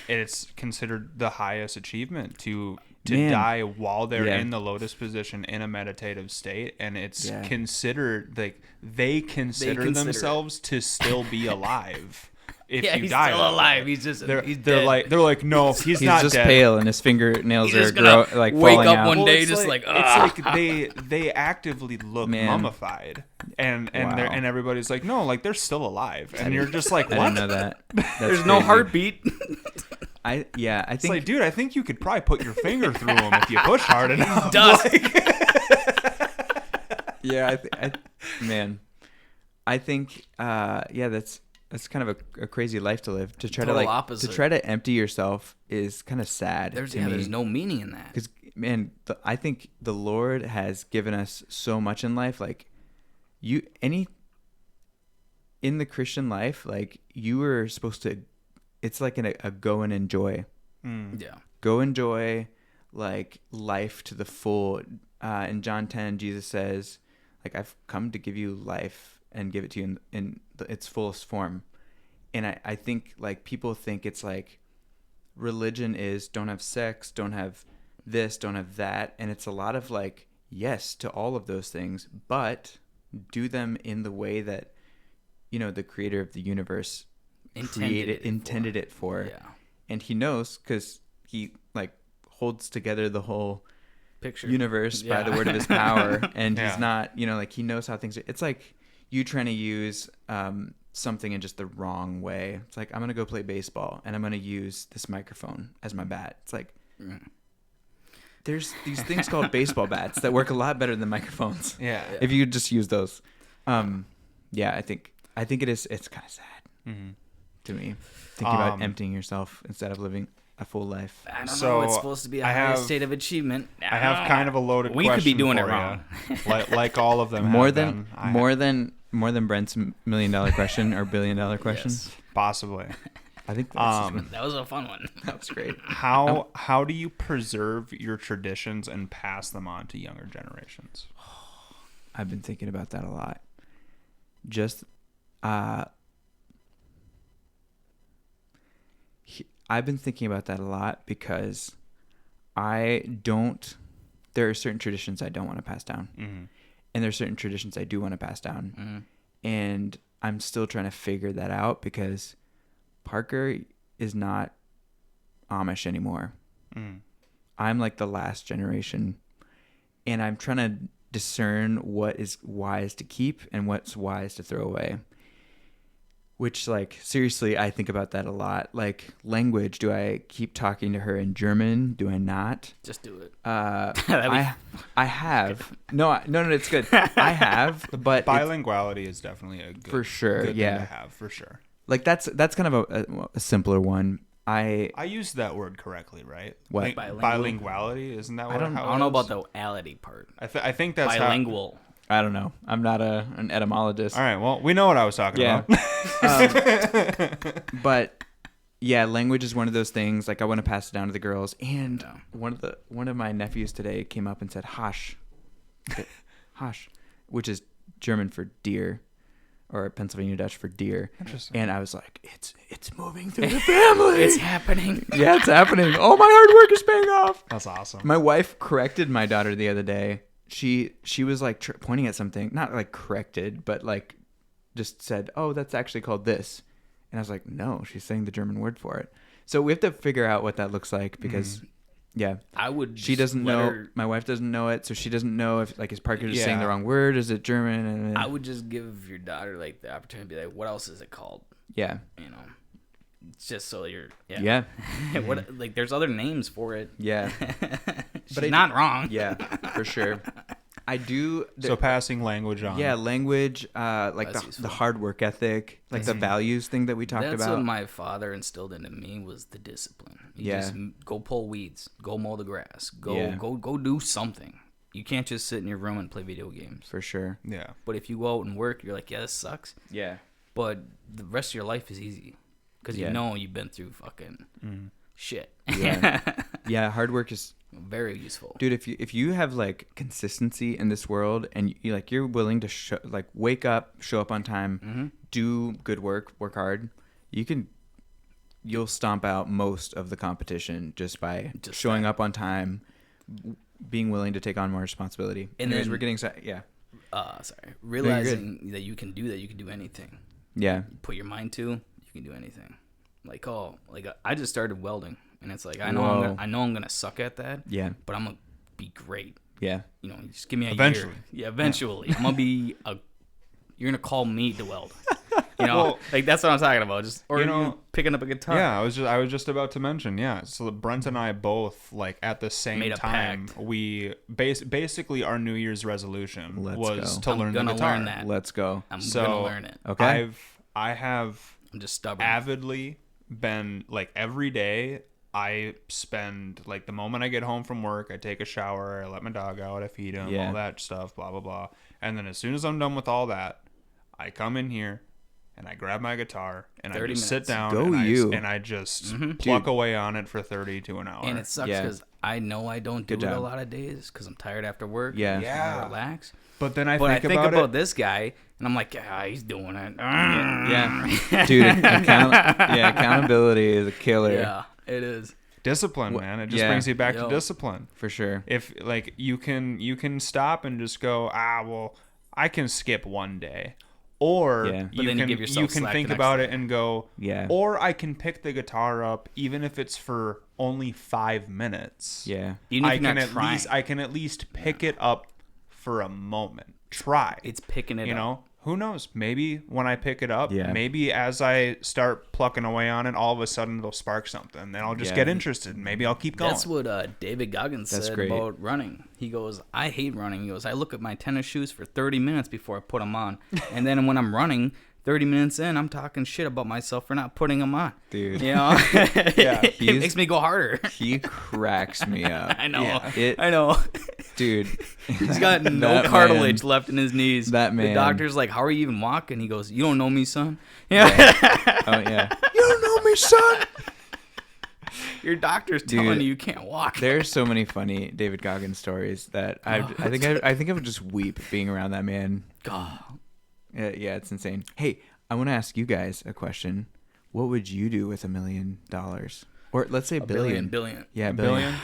it's considered the highest achievement to die while they're in the lotus position in a meditative state, and it's considered like they consider themselves to still be alive. If you he's die, still alive. He's just they're dead. like no, he's not just dead. pale, and his fingernails He's are just gonna wake falling up out. one day it's just like, like, it's like they actively look Man. mummified, and Wow. and everybody's like, no, like they're still alive, and you're just like, I what? didn't know that. That's there's no crazy. heartbeat. I It's think like, dude, I think you could probably put your finger through them if you push hard enough. Dust. I think that's kind of a crazy life to live. To try Total to opposite. to try to empty yourself is kind of sad. There's no meaning in that. Because man, I think the Lord has given us so much in life. Like in the Christian life, like you were supposed to. It's like a go and enjoy. Yeah. Go enjoy like life to the full. In John 10, Jesus says, like, I've come to give you life and give it to you in its fullest form. And I think like people think it's like religion is don't have sex, don't have this, don't have that. And it's a lot of like, yes to all of those things, but do them in the way that, the creator of the universe intended it for. Yeah. And he knows, because he like holds together the whole Picture. universe by the word of his power. And Yeah. he's not, like he knows how things are. It's like you trying to use something in just the wrong way. It's like, I'm going to go play baseball and I'm going to use this microphone as my bat. It's like, there's these things called baseball bats that work a lot better than microphones. Yeah. If you could just use those. I think it's kind of sad to me, thinking about emptying yourself instead of living a full life. I don't So, know. It's supposed to be a I high have- state of achievement. I have kind of a loaded We question could be doing it for wrong. you. like all of them More have than been. more than Brent's $1 million question or $1 billion question. Yes. Possibly. I think that's That was a fun one. that was great. How do you preserve your traditions and pass them on to younger generations? I've been thinking about that a lot. Just I've been thinking about that a lot because there are certain traditions I don't want to pass down. Mm-hmm. And there are certain traditions I do want to pass down. Mm-hmm. And I'm still trying to figure that out because Parker, is not Amish anymore. Mm. I'm like the last generation, and I'm trying to discern what is wise to keep and what's wise to throw away. Which, like, seriously, I think about that a lot. Like, language, do I keep talking to her in German? Do I not? Just do it. I have. No, it's good. I have, but Bilinguality is definitely a good, for sure, good yeah. thing to have, for sure. Like, that's kind of a simpler one. I used that word correctly, right? What? Like, bilinguality, isn't that what I don't know about the ality part. I think that's bilingual. I don't know. I'm not an etymologist. All right, well, we know what I was talking about. But yeah, language is one of those things. Like, I want to pass it down to the girls. And one of my nephews today came up and said "Hasch," "Hasch," which is German for deer, or Pennsylvania Dutch for deer. Interesting. And I was like, it's moving through the family. It's happening. Yeah, it's happening. Oh, my hard work is paying off. That's awesome. My wife corrected my daughter the other day. She was like pointing at something, not like corrected, but like just said, "Oh, that's actually called this." And I was like, "No, she's saying the German word for it." So we have to figure out what that looks like because, yeah, I would. she doesn't know. My wife doesn't know it, so she doesn't know if like is Parker just saying the Yeah. wrong word? Is it German? And I would just give your daughter like the opportunity to be like, "What else is it called?" yeah, You know, it's just so you're. yeah, What like? There's other names for it. yeah, She's not wrong. yeah, for sure. I do. So passing language on. Yeah, language, like That's the hard work ethic, like the values thing that we talked That's about. what my father instilled into me was the discipline. You Yeah. just go pull weeds, go mow the grass, Yeah. go do something. You can't just sit in your room and play video games. For sure. Yeah. But if you go out and work, you're like, yeah, this sucks. Yeah. But the rest of your life is easy because Yeah. you know you've been through fucking shit. Yeah. Yeah, hard work is Very useful. dude, if you have like consistency in this world and you're willing to wake up, show up on time, do good work hard, you'll stomp out most of the competition just by showing up on time, being willing to take on more responsibility. And Anyways, then- we're getting Realizing that you can do anything. yeah. Put your mind to, you can do anything. Like I just started welding, and it's like I Whoa. know I'm gonna suck at that. Yeah. But I'm gonna be great. Yeah. You know, just give me a Eventually. year. Yeah, eventually. I'm gonna be you're gonna call me to weld. You know, Well, like that's what I'm talking about. Just or you know, picking up a guitar. Yeah, I was just about to mention. Yeah, so Brent and I both like at the same Made a time. pact. We basically our New Year's resolution Let's was go. to learn the gonna guitar. learn that. Let's go. I'm So gonna learn it. Okay. I have I'm just stubborn. avidly been like every day. I spend like the moment I get home from work, I take a shower, I let my dog out, I feed him, Yeah. all that stuff, blah blah blah. And then as soon as I'm done with all that, I come in here and I grab my guitar and I 30 just minutes. sit down Go and, you. I just Mhm. pluck Dude. away on it for 30 to an hour. And it sucks Yeah. because I know I don't do Good it a job. lot of days because I'm tired after work. Yeah. and Yeah. I relax. But then I But think, I think about, about it. this guy, and I'm like, yeah, he's doing it. Yeah. Dude, accountability is a killer. Yeah, it is. Discipline, man. It just yeah. brings you back Yo. to discipline. For sure. If like you can stop and just go, well, I can skip one day. Or Yeah. But then you give yourself slack think the next about day. it and go, Yeah. or I can pick the guitar up even if it's for only 5 minutes. Yeah. Even if I you're can not at trying. least pick it up for a moment. Try. It's picking it you up. know, who knows? Maybe when I pick it up, Yeah. maybe as I start plucking away on it, all of a sudden it'll spark something. Then I'll just Yeah. get interested. And maybe I'll keep going. That's what David Goggins That's said great. about running. He goes, I hate running. He goes, I look at my tennis shoes for 30 minutes before I put them on. And then when I'm running, 30 minutes in, I'm talking shit about myself for not putting them on. Dude. You know? It He's- makes me go harder. He cracks me up. I know. Yeah. I know. Dude. He's got no That cartilage man. left in his knees. That man. The doctor's like, how are you even walking? He goes, you don't know me, son. Yeah. Oh, yeah. You don't know me, son. Your doctor's Dude, telling you can't walk. There's so many funny David Goggins stories that I think I would just weep being around that man. God. Yeah, it's insane. Hey, I want to ask you guys a question. What would you do with $1 million? Or let's say billion. Billion. Yeah, A billion. billion?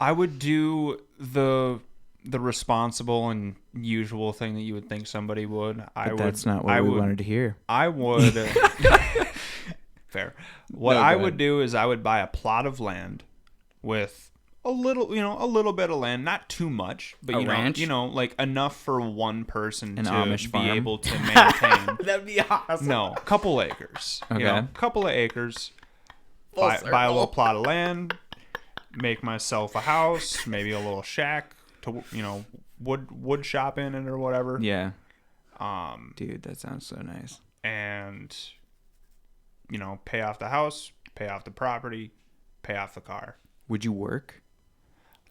I would do the responsible and usual thing that you would think somebody would. But that's not what we wanted to hear. I would. Fair. What No, I go would ahead. do is I would buy a plot of land with a little bit of land, not too much, but A ranch? like enough for one person An to Amish be farm? able to maintain. That'd be awesome. No, couple acres. Okay. Couple of acres. Full Buy a circle. little plot of land. Make myself a house, maybe a little shack to wood shop in it or whatever. Yeah. Dude, that sounds so nice. And pay off the house, pay off the property, pay off the car. Would you work?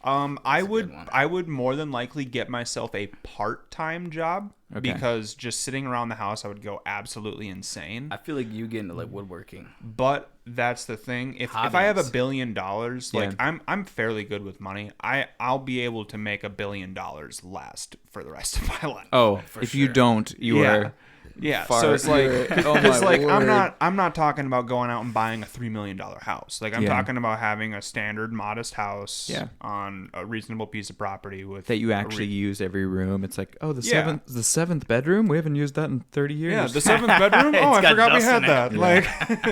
I a would good one. I would more than likely get myself a part-time job Okay. because just sitting around the house I would go absolutely insane. I feel like you get into like woodworking. But that's the thing. If I have $1 billion, like Yeah. I'm fairly good with money. I'll be able to make $1 billion last for the rest of my life. Oh, For if you sure. don't, you are. Yeah, far- so it's like, Oh my it's like word. I'm not talking about going out and buying a $3 million house. Like I'm Yeah. talking about having a standard modest house Yeah. on a reasonable piece of property with That you a actually use every room. It's like, oh, the Yeah. seventh bedroom. We haven't used that in 30 years. yeah, the 7th bedroom. Oh, I got forgot we dust had in it. that. Yeah.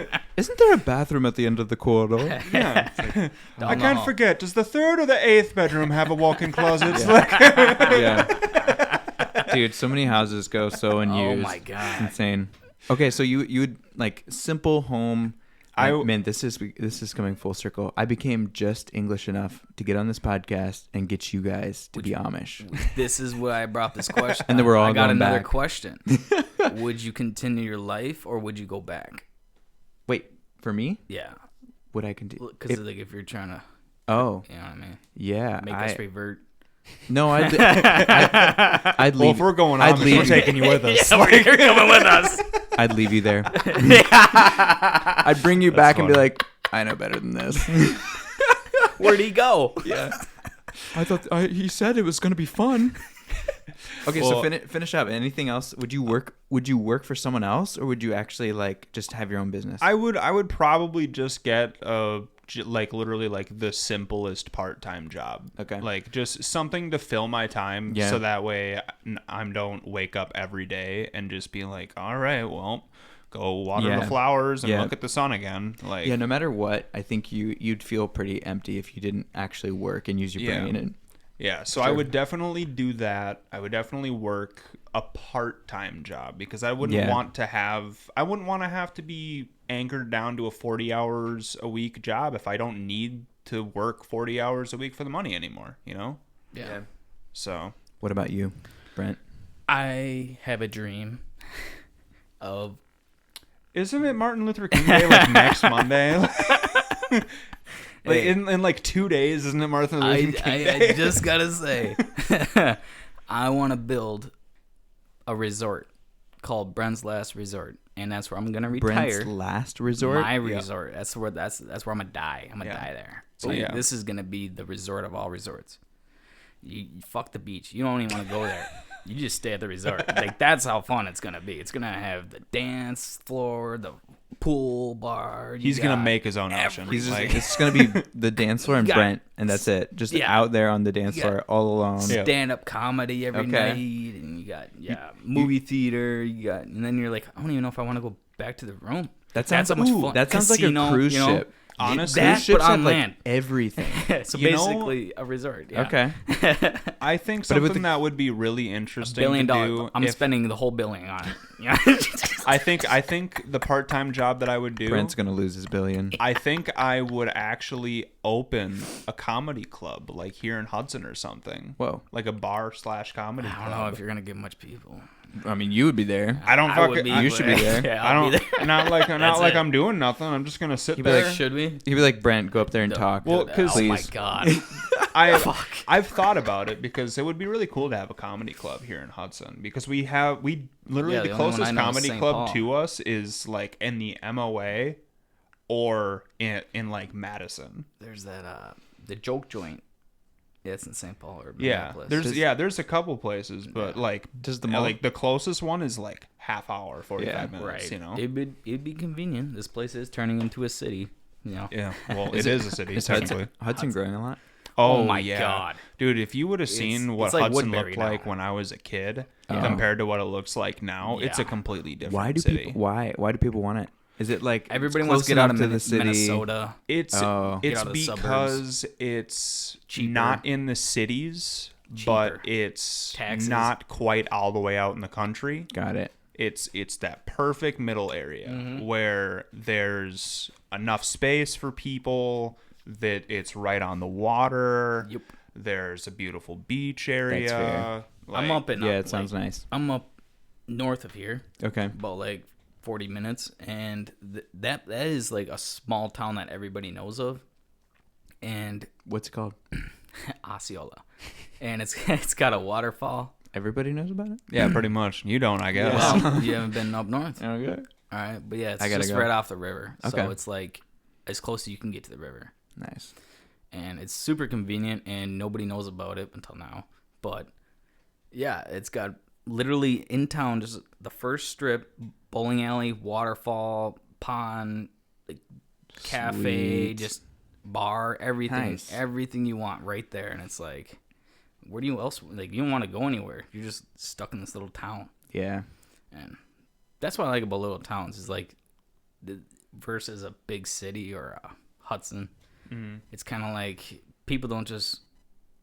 Like, Isn't there a bathroom at the end of the corridor? yeah, Down I the can't hall. forget. Does the 3rd or the 8th bedroom have a walk-in closet? Yeah. Like, Yeah. Dude, so many houses go so unused. Oh my God. It's insane. Okay, so you would like simple home. Man, this is coming full circle. I became just English enough to get on this podcast and get you guys to be Amish. This is why I brought this question. And then we're all I got going another back. question. Would you continue your life or would you go back? Wait, for me, Yeah, would I continue? because like if you're trying to, Oh, you know what I mean, yeah. make us revert. No, I'd well, leave. if we're going I'd on, leave we're you. taking you with us. You're coming with us. I'd leave you there. I'd bring you back and be funny. like, I know better than this. Where'd he go? Yeah. I thought he said it was going to be fun. Okay, Well- so finish up. Anything else? Would you work for someone else, or would you actually like just have your own business? I would probably just get literally like the simplest part-time job. Okay. Like just something to fill my time Yeah. so that way I don't wake up every day and just be like, all right, well, go water Yeah. the flowers and Yeah. look at the sun again. Like, Yeah, no matter what, I think you'd feel pretty empty if you didn't actually work and use your Yeah. brain. And yeah, so I would definitely do that. I would definitely work a part-time job because I wouldn't Yeah. want to have to be anchored down to a 40 hours a week job if I don't need to work 40 hours a week for the money anymore, Yeah. So, what about you, Brent? I have a dream of isn't it Martin Luther King Day like next Monday? Like Hey. in like 2 days, isn't it Martin Luther King Day? I just gotta say, I want to build a resort called Brent's Last Resort, and that's where I'm gonna retire. Brent's last resort. My resort. That's where I'm gonna die. I'm gonna Yeah. die there. So Oh, yeah. this is gonna be the resort of all resorts. You fuck the beach. You don't even want to go there. You just stay at the resort. Like that's how fun it's gonna be. It's gonna have the dance floor, the pool bar. He's going to make his own ocean. everything. He's just, Like, it's gonna be the dance floor and You got- Brent, and that's it. Just Yeah. out there on the dance You got- floor all alone. Yeah. stand-up comedy every Okay. night, and you got movie theater. And then you're like, I don't even know if I want to go back to the room. That That's sounds so much fun. That sounds Casino, like a cruise you know? ship. honestly, that, Cruise ships but on have like land. everything. So You know- basically a resort. Yeah. Okay. I think But with something the- that would be really $1 interesting billion. to do. I'm if- spending the whole billion on it. Yeah. I think the part-time job that I would do. Brent's gonna lose his billion. I think I would actually open a comedy club, like here in Hudson or something. Whoa. Like a bar/comedy I club. don't know if you're gonna get much people. I mean, you would be there. I don't I would fucking. be, you should be there. Yeah, I I'll don't. be there. Not like That's it. I'm doing nothing. I'm just gonna sit He'd be there. like, Should we? He'd be like, Brent, go up there and talk. Well, Oh 'cause- my Please. god. Fuck. I've thought about it because it would be really cool to have a comedy club here in Hudson because we literally Yeah, the the only one I closest know is comedy St. club Paul. to us is like in the MOA or in like Madison. There's that the joke joint. Yeah, it's in St. Paul or Yeah, Minneapolis. there's a couple places, but like Does the mall- like the closest one is like half hour, 45 Yeah, minutes. right. You know. It'd be convenient. This place is turning into a city. You know. Yeah. Well, it is a city Is technically. Hudson growing a lot? Oh my yeah. God. Dude, if you would have seen what it's like Hudson Woodbury looked like now. when I was a kid Oh. compared to what it looks like now, it's a Yeah. completely different Why do city. people? Why do people want it? Is it like Everybody close wants to get out enough of to the city? Minnesota. It's Get out of the because it's Cheaper. not in the cities, but Cheaper. it's Taxes. not quite all the way out in the country. Got it. It's that perfect middle area where there's enough space for people, that it's right on the water. Yep. There's a beautiful beach area. fair. I'm up and Yeah, up, it sounds like, nice. I'm up north of here, Okay. about like 40 minutes, and that is like a small town that everybody knows of, and What's it called? Osceola, and it's got a waterfall. Everybody knows about it? Yeah, pretty much. You don't, I guess. Well, you haven't been up north. Okay. All right, but yeah, it's I gotta just go. right off the river, so Okay. it's like as close as you can get to the river, Nice. and it's super convenient, and nobody knows about it until now. But yeah, it's got literally in town just the first strip, bowling alley, waterfall, pond, like, cafe, Sweet. just bar, everything, Nice. everything you want right there, and it's like, where do you else like? You don't want to go anywhere. You're just stuck in this little town. Yeah. And that's what I like about little towns is like versus a big city or a Hudson. It's kind of like people don't just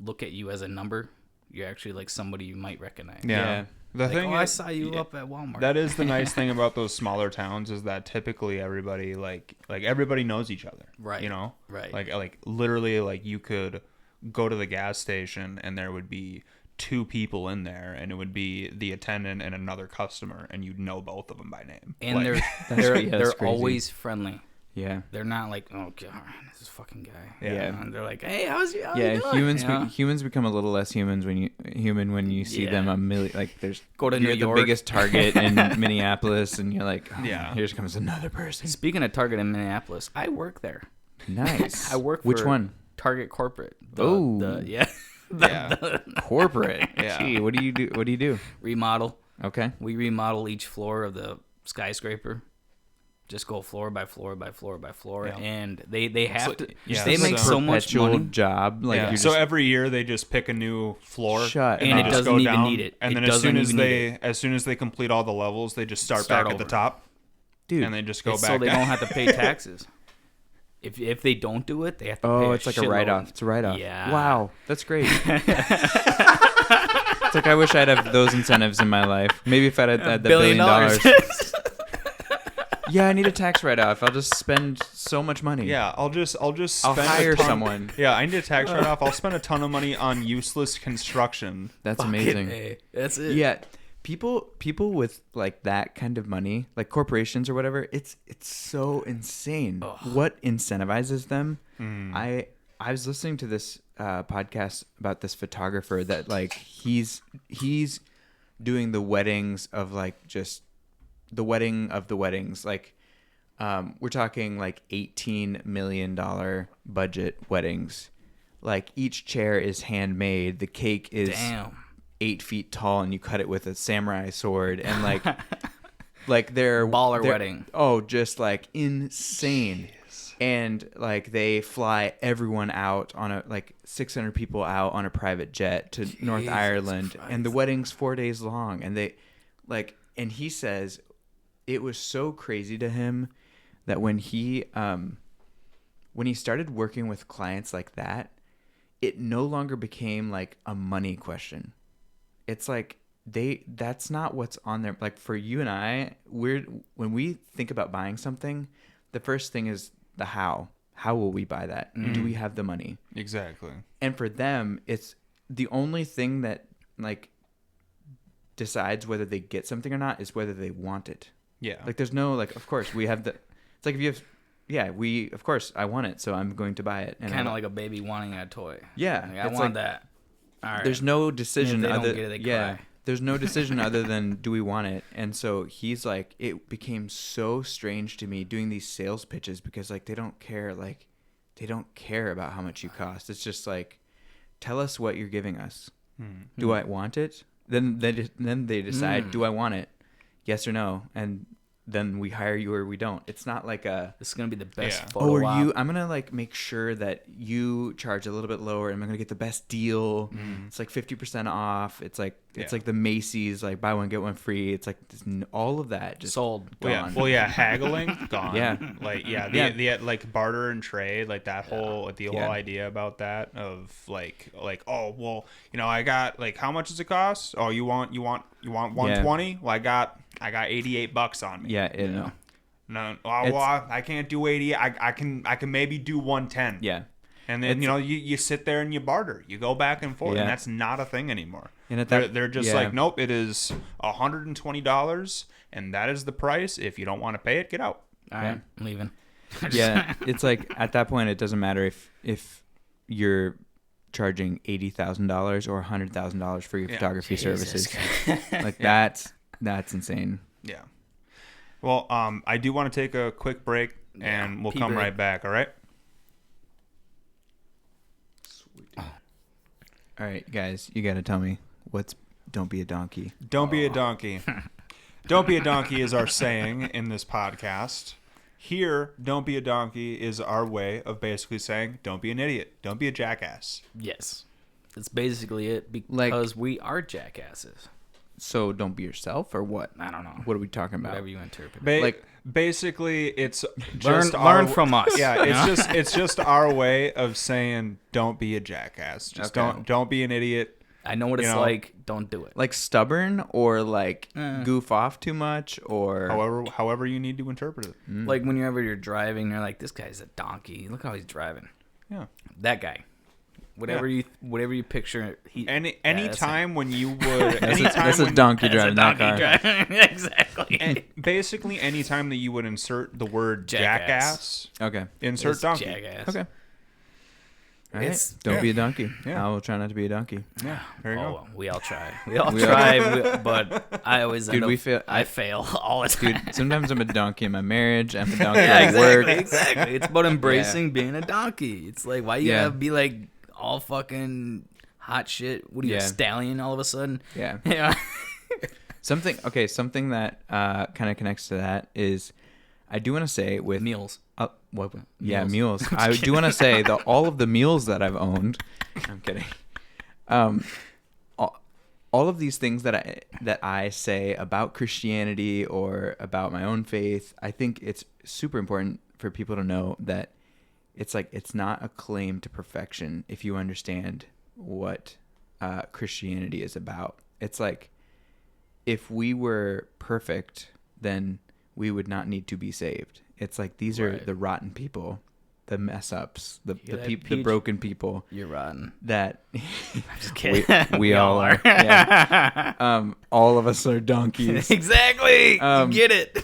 look at you as a number. You're actually like somebody you might recognize. Yeah. The Like, thing I is, saw you up at Walmart. that is the nice thing about those smaller towns is that typically everybody like everybody knows each other. Right. You know? Right. Like literally like you could go to the gas station and there would be 2 people in there and it would be the attendant and another customer and you'd know both of them by name. and Like, they're that's crazy. always friendly. Yeah. They're not like, oh god, this fucking guy. Yeah. And they're like, hey, how you Yeah, doing? humans become a little less humans when you see Yeah. them a million, like there's Go to you're New at York. the biggest Target in Minneapolis and you're like, oh, Yeah. here comes another person. Speaking of Target in Minneapolis, I work there. Nice. I work Which for one? Target Corporate. Oh. Yeah. yeah. Corporate. Yeah. Gee, what do you do? Remodel. Okay. We remodel each floor of the skyscraper. Just go floor by floor by floor by floor, Yeah. and they have So- to. yeah, they so- make so much Perpetual money, job. Like Yeah. you're So just, every year they just pick a new floor, Shut and And they it just doesn't go even down, need it. and It then as doesn't soon as even they complete all the levels, they just start Start back at the over. top, dude. and they just go It's back. so they down. don't have to pay taxes. If they don't do it, they have to pay. Oh, it's like a shitload. write-off. It's a write-off. Yeah. Wow, that's great. It's like I wish I'd have those incentives in my life. Maybe if I'd had the $1 billion. Yeah, I need a tax write-off. I'll just spend so much money. Yeah, I'll just I'll spend hire a ton, someone. Yeah, I need a tax write-off. I'll spend a ton of money on useless construction. That's Fuck amazing. it, hey. That's it. Yeah, people with like that kind of money, like corporations or whatever, it's so insane. What incentivizes them? I was listening to this podcast about this photographer that like he's doing the weddings of like just the wedding of the weddings. Like we're talking like $18 million budget weddings. Like each chair is handmade. The cake is Damn. 8 feet tall and you cut it with a samurai sword and like they're Baller wedding. Oh, just like insane. And like they fly everyone out on a like 600 people out on a private jet to North Ireland and the wedding's 4 days long and they like and he says it was so crazy to him that when he started working with clients like that, it no longer became like a money question. It's like that's not what's on there. Like for you and I, when we think about buying something, the first thing is the how. How will we buy that? Do we have the money? Exactly. And for them, it's the only thing that like decides whether they get something or not is whether they want it. Yeah. Like there's no like, of course we have the. It's like if you have, yeah, of course I want it, so I'm going to buy it. And Kind of like a baby wanting a toy. yeah, Like, I it's want like, that. All right. there's no decision If they don't other get it, they yeah. cry. There's no decision other than do we want it? And so he's like, it became so strange to me doing these sales pitches because like they don't care about how much you cost. It's just like, tell us what you're giving us. Do I want it? Then they decide, do I want it? Yes or no? And then we hire you or we don't. It's not like a This is gonna be the best Yeah. photo op. I'm gonna like make sure that you charge a little bit lower and I'm gonna get the best deal. It's like 50% off. It's like It's Yeah. like the Macy's, like buy one get one free. It's like all of that just Sold. gone. Well, yeah, haggling gone. Yeah. Like Yeah. the like barter and trade, like that whole the whole Yeah. idea about that of like oh well, I got like how much does it cost? Oh, you want 120? Well, I got $88 on me. Yeah, no. No, well, I can't do 80. I can maybe do 110. Yeah. And then you sit there and you barter. You go back and forth, Yeah. and that's not a thing anymore. And at that, They're just like, nope, it is $120, and that is the price. If you don't want to pay it, get out. All right, I'm leaving. Yeah, it's like at that point, it doesn't matter if you're charging $80,000 or $100,000 for your photography Jesus. services. Like that's insane. Yeah. Well, I do want to take a quick break, and we'll come break. right back. All right. All right, guys, you got to tell me don't be a donkey. Don't be a donkey. Don't be a donkey is our saying in this podcast. Here, don't be a donkey is our way of basically saying don't be an idiot. Don't be a jackass. Yes. That's basically it because we are jackasses. So don't be yourself or what? I don't know. What are we talking about? Whatever you interpret. Basically, it's just learn from us. Yeah, it's just our way of saying don't be a jackass. Just don't be an idiot. I know what it's like. Don't do it. Like stubborn or like goof off too much or However you need to interpret it. Like whenever you're driving, you're like, this guy's a donkey. Look how he's driving. Yeah. That guy. Whatever you picture. Any time when you would that's a donkey driving that car. Exactly. Basically, any time that you would insert the word jackass, Okay. insert donkey. Jackass. Okay. All right. Don't be a donkey. Yeah. I will try not to be a donkey. Yeah, there you go. Well, we all try. We all try, but I always end up, I fail all the time. Dude, sometimes I'm a donkey in my marriage. I'm a donkey Yeah, at work. exactly. It's about embracing being a donkey. It's like, why you gotta be like all fucking hot shit? What are you, a stallion all of a sudden? Yeah. Yeah. Something that kind of connects to that is I do want to say with Meals. What? Yeah, mules. I do want to say that all of the mules that I've owned. I'm kidding. All of these things that I say about Christianity or about my own faith, I think it's super important for people to know that it's like it's not a claim to perfection if you understand what Christianity is about. It's like if we were perfect, then we would not need to be saved. It's like these are the rotten people, the mess ups, the broken people. You're rotten. That I'm just kidding. we all are. Yeah. All of us are donkeys. Exactly. You get it.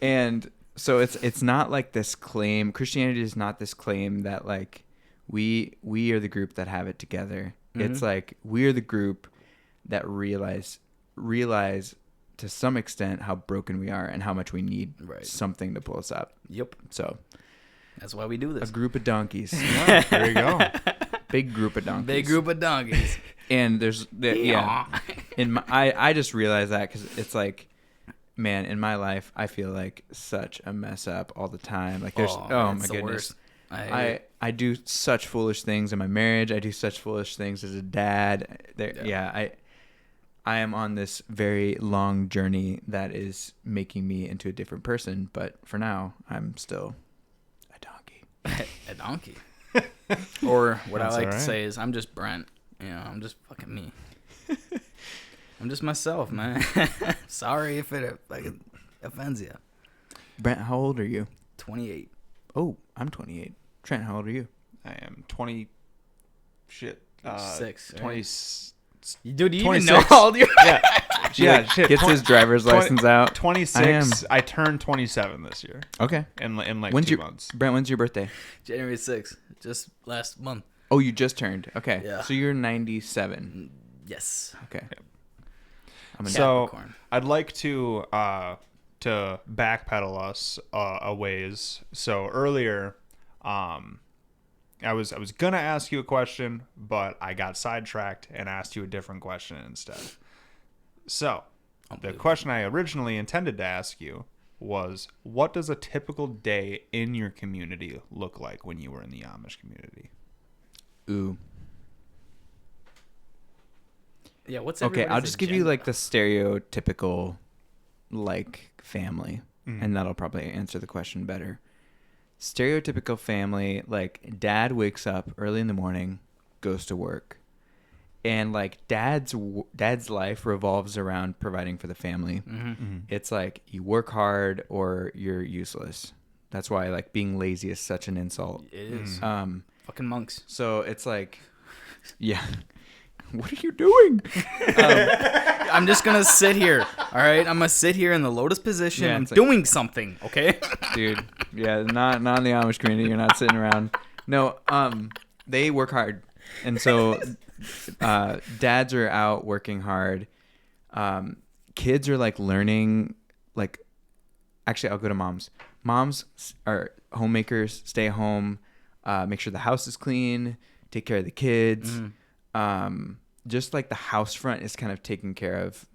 And so it's not like this claim. Christianity is not this claim that like we are the group that have it together. Mm-hmm. It's like we are the group that realize to some extent how broken we are and how much we need something to pull us up. Yep. So that's why we do this. A group of donkeys. Yeah, there you go. Big group of donkeys. Big group of donkeys. And there's I just realized that because it's like, man, in my life I feel like such a mess up all the time. Like there's my goodness. I do such foolish things in my marriage. I do such foolish things as a dad. I am on this very long journey that is making me into a different person. But for now, I'm still a donkey. A donkey. Or what I like to say is I'm just Brent. I'm just fucking me. I'm just myself, man. Sorry if it offends you. Brent, how old are you? 28. Oh, I'm 28. Trent, how old are you? I am 20. Shit. 6. 20. Dude, you even know how old you are? Yeah, shit. Gets his driver's license out. 26. I turned 27 this year. Okay. In like when's 2 months. Brent, when's your birthday? January 6th. Just last month. Oh, you just turned. Okay. Yeah. So you're 97. Yes. Okay. Yep. I'm a Capricorn. I'd like to backpedal us a ways. So earlier, I was gonna ask you a question, but I got sidetracked and asked you a different question instead. So, the question I originally intended to ask you was, what does a typical day in your community look like when you were in the Amish community? Ooh. Yeah, what's Okay, I'll everybody's just give you agenda? like the stereotypical like family, Mhm. and that'll probably answer the question better. Stereotypical family, like dad wakes up early in the morning, goes to work, and like dad's life revolves around providing for the family. Mhm. It's like you work hard or you're useless. That's why like being lazy is such an insult. It is. Mm. Fucking monks. So it's like, yeah. What are you doing? I'm just gonna sit here. All right, I'm gonna sit here in the lotus position. Yeah, I'm it's like- doing something. Okay. Dude, yeah, not in the Amish community. You're not sitting around. No, they work hard, and so dads are out working hard. Kids are like learning. Like, actually, I'll go to moms. Moms are homemakers. Stay home, make sure the house is clean, take care of the kids. Just like the house front is kind of taken care of.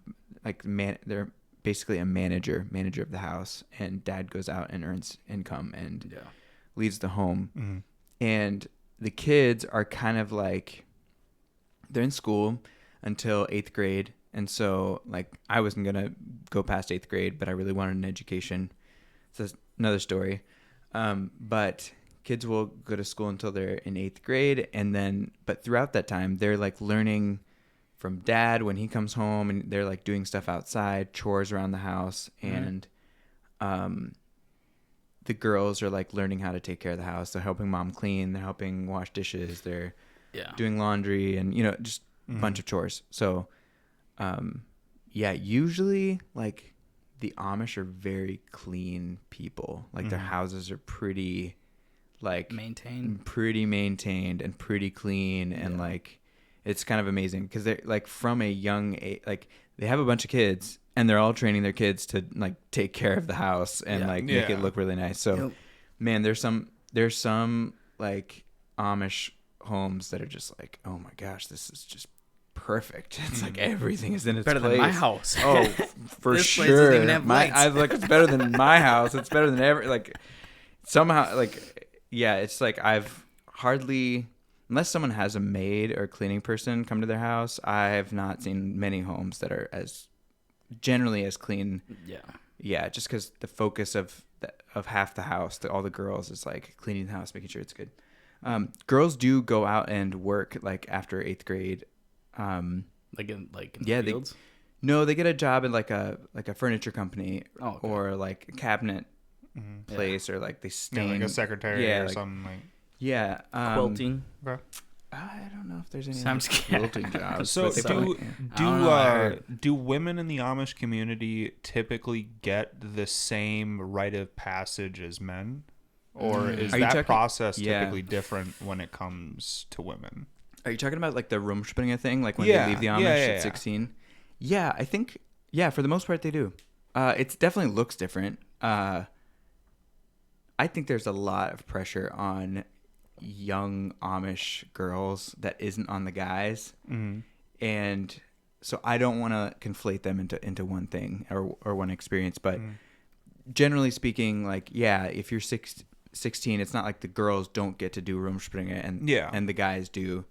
Like they're basically a manager of the house, and dad goes out and earns income and leads the home. Mhm. And the kids are kind of like, they're in school until 8th grade. And so like I wasn't going to go past 8th grade, but I really wanted an education. So that's another story. But kids will go to school until they're in 8th grade. And then, but throughout that time, they're like learning from dad when he comes home, and they're like doing stuff outside, chores around the house. And, the girls are like learning how to take care of the house. They're helping mom clean. They're helping wash dishes. They're doing laundry and, just a bunch of chores. So, usually like the Amish are very clean people. Like their houses are pretty like pretty maintained and pretty clean. And like, it's kind of amazing because they're like from a young age, like they have a bunch of kids and they're all training their kids to like take care of the house and like make it look really nice. So man, there's some like Amish homes that are just like, oh my gosh, this is just perfect. It's like everything is in its Better place. than my house. Oh, for This sure. place doesn't even have lights. I was like, it's better than my house. It's better than ever. Like somehow, like it's like I've hardly, unless someone has a maid or a cleaning person come to their house, I have not seen many homes that are as generally as clean. Yeah, just because the focus of half the house, all the girls, is like cleaning the house, making sure it's good. Girls do go out and work like after 8th grade. Like in the fields? No, they get a job in like a furniture company or like a cabinet place, or like they stay like a secretary or something like. Quilting. Okay. I don't know if there's any I'm just kidding. quilting jobs. So but do women in the Amish community typically get the same rite of passage as men, or is that process typically different when it comes to women? Are you talking about like the Rumspringa thing, like when they leave the Amish at 16? Yeah, I think for the most part they do. It definitely looks different. I think there's a lot of pressure on young Amish girls that isn't on the guys, and so I don't want to conflate them into one thing or one experience. But generally speaking, like if you're 16, it's not like the girls don't get to do Rumspringa and the guys do.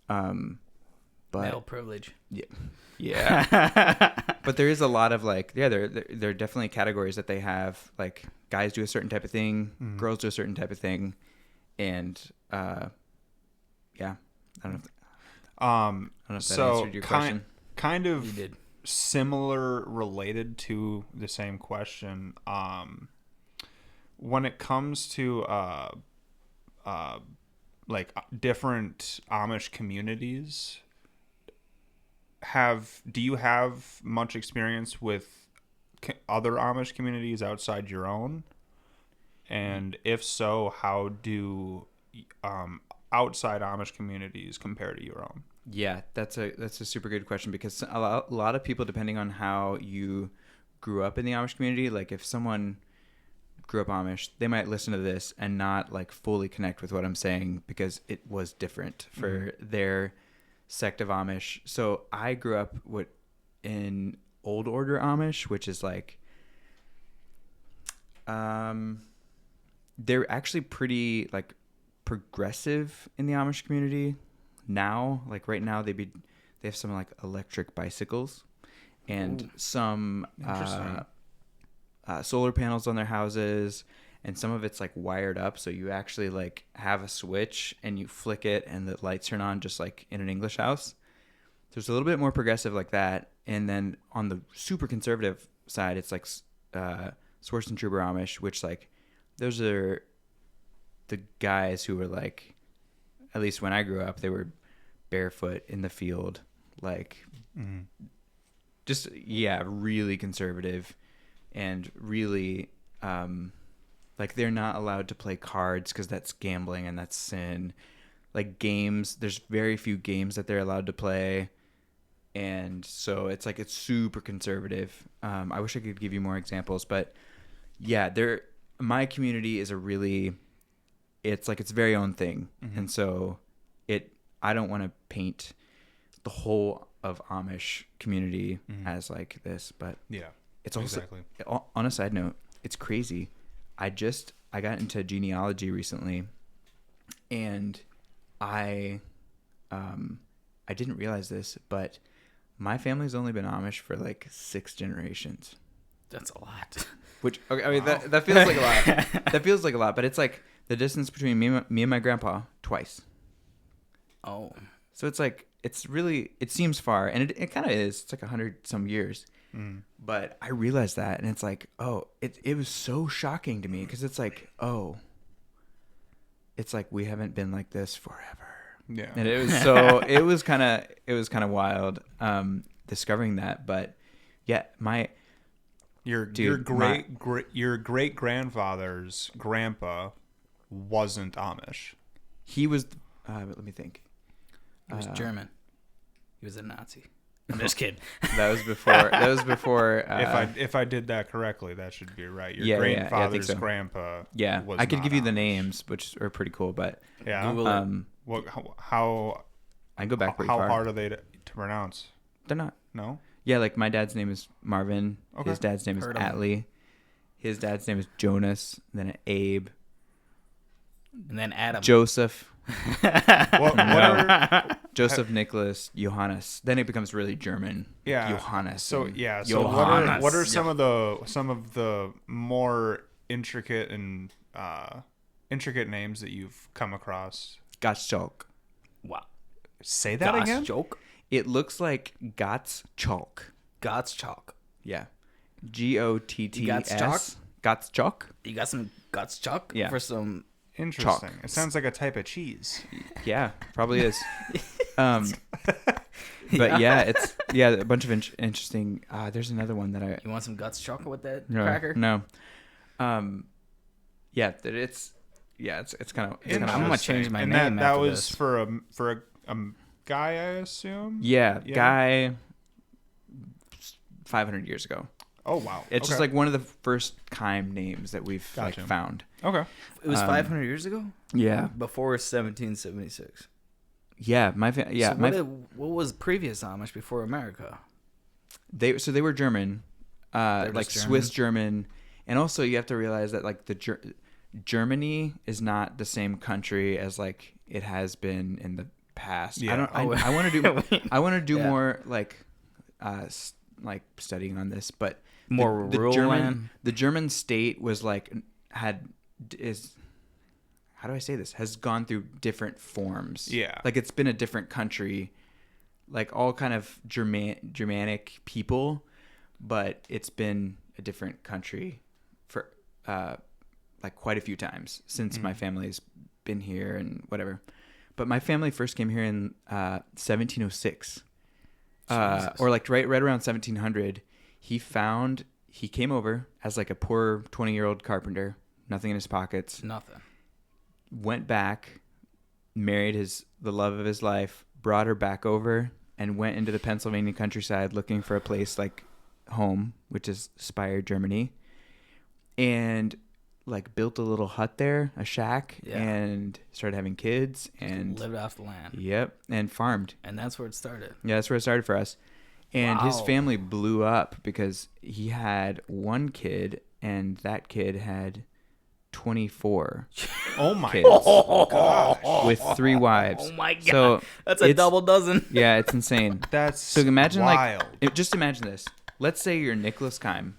But Male privilege. Yeah. But there is a lot of like, there are definitely categories that they have. Like guys do a certain type of thing, girls do a certain type of thing, and I don't know. I don't know if that answered your question. Kind of similar, related to the same question. When it comes to like different Amish communities, do you have much experience with other Amish communities outside your own? And if so, how do outside Amish communities compare to your own? Yeah, that's a super good question, because a lot of people, depending on how you grew up in the Amish community, like if someone grew up Amish, they might listen to this and not like fully connect with what I'm saying because it was different for their sect of Amish. So I grew up in Old Order Amish, which is like they're actually pretty like progressive in the Amish community now. Like right now they'd they have some like electric bicycles and some Interesting. solar panels on their houses, and some of it's like wired up, so you actually like have a switch and you flick it and the lights turn on just like in an English house. There's a little bit more progressive like that. And then on the super conservative side, it's like Swartz and Trooper Amish, which like those are the guys who were like, at least when I grew up, they were barefoot in the field, like just really conservative and really like they're not allowed to play cards because that's gambling and that's sin. Like games, there's very few games that they're allowed to play. And so it's like, it's super conservative. I wish I could give you more examples, but yeah, my community is it's like its very own thing. And so I don't want to paint the whole of Amish community as like this, but Yeah. it's also, Exactly. on a side note, it's crazy. I got into genealogy recently, and I didn't realize this, but my family's only been Amish for like 6 generations. That's a lot. Which, okay, I mean, that feels like a lot. That feels like a lot, but it's like the distance between me and my grandpa twice. Oh. So it's like, it seems far, and it kind of is. It's like 100 some years. But I realized that, and it's like, oh, it was so shocking to me, because it's like, oh, it's like we haven't been like this forever. Yeah. And it was kind of wild discovering that. But yeah, Your great grandfather's grandpa wasn't Amish. he was let me think. He was German. He was a Nazi. I'm just kidding. That was before If I did that correctly, that should be right. Your Yeah, I think grandfather's so. grandpa. yeah, was I could not give you the Amish. names, which are pretty cool, but Yeah. Google it. What? How? I can go back pretty How far. hard are they to pronounce? They're not. No. Yeah, like my dad's name is Marvin. Okay. His dad's name is Heard of him. Atlee. His dad's name is Jonas. Then Abe. And then Adam. Joseph. What are, Joseph Nicholas Johannes. Then it becomes really German. yeah. Johannes. So and yeah. So Johannes. what are some of the more intricate names that you've come across? Gottschalk. Wow. Say that again. Joke. It looks like Gottschalk. Gottschalk. Yeah. Gottts. Gottschalk? Gottschalk? You got some Gottschalk Yeah. for some. Interesting. Chalk. It sounds like a type of cheese. Yeah, probably is. But yeah, it's a bunch of interesting. There's another one that I You want some Gottschalk with that no, cracker? No. Yeah, it's kind of. I'm gonna change my and name that after was this. for a guy, I assume. Yeah, Yeah. guy. 500 years ago. Oh wow. It's just Okay. like one of the first time names that we've Gotcha. like found. Okay. It was 500 years ago. Yeah, Before 1776. yeah. So what was previous Amish before America? They were German, They're like just Swiss German, and also you have to realize that like Germany is not the same country as like it has been in the past. Yeah. I want to do I want to do Yeah. more like like studying on this, but More the rural German land? the German state was like how do I say this, has gone through different forms. Yeah. Like it's been a different country, like all kind of Germanic people, but it's been a different country for like quite a few times since my family's been here and whatever. But my family first came here in 1706. Or like right around 1700. He came over as like a poor 20-year-old carpenter, nothing in his pockets. Nothing. Went back, married the love of his life, brought her back over, and went into the Pennsylvania countryside looking for a place like home, which is Speyer, Germany, and like built a little hut there, a shack, Yeah. and started having kids and Lived off the land. yep, and farmed. And that's where it started. Yeah, that's where it started for us. And his Wow. family blew up because he had one kid, and that kid had 24 Oh my kids gosh. with 3 wives. Oh my god. So That's a it's- double dozen. Yeah, it's insane. That's So imagine wild. just imagine this. Let's say you're Nicholas Kime.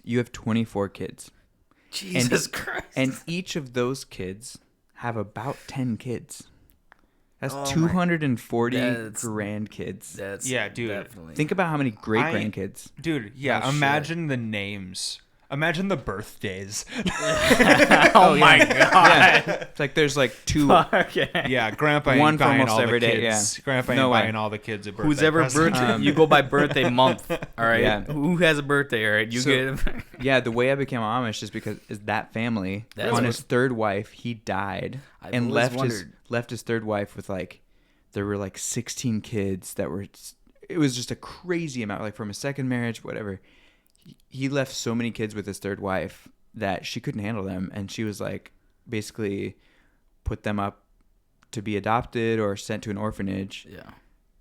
You have 24 kids. Jesus Christ. And each of those kids have about 10 kids. That's Oh my- 240 That's- grandkids. That's Yeah, dude. Definitely. Think about how many great grandkids. Dude, yeah, Oh, shit. imagine the names. Imagine the birthdays. oh my god. It's like there's like 2. Okay. Yeah, Grandpa One ain't for buying almost all every the day, kids. yeah. Grandpa ain't No way. buying all the kids a birthday Who's ever present. birthday? You go by birthday month. All right. Yeah. Who has a birthday? All right. You So- get. Yeah, the way I became Amish is because that family That's on what- his third wife, he died I've and always left wondered. his third wife with like there were like 16 kids that were it was just a crazy amount like from his second marriage whatever. He left so many kids with his third wife that she couldn't handle them and she was like basically put them up to be adopted or sent to an orphanage. Yeah.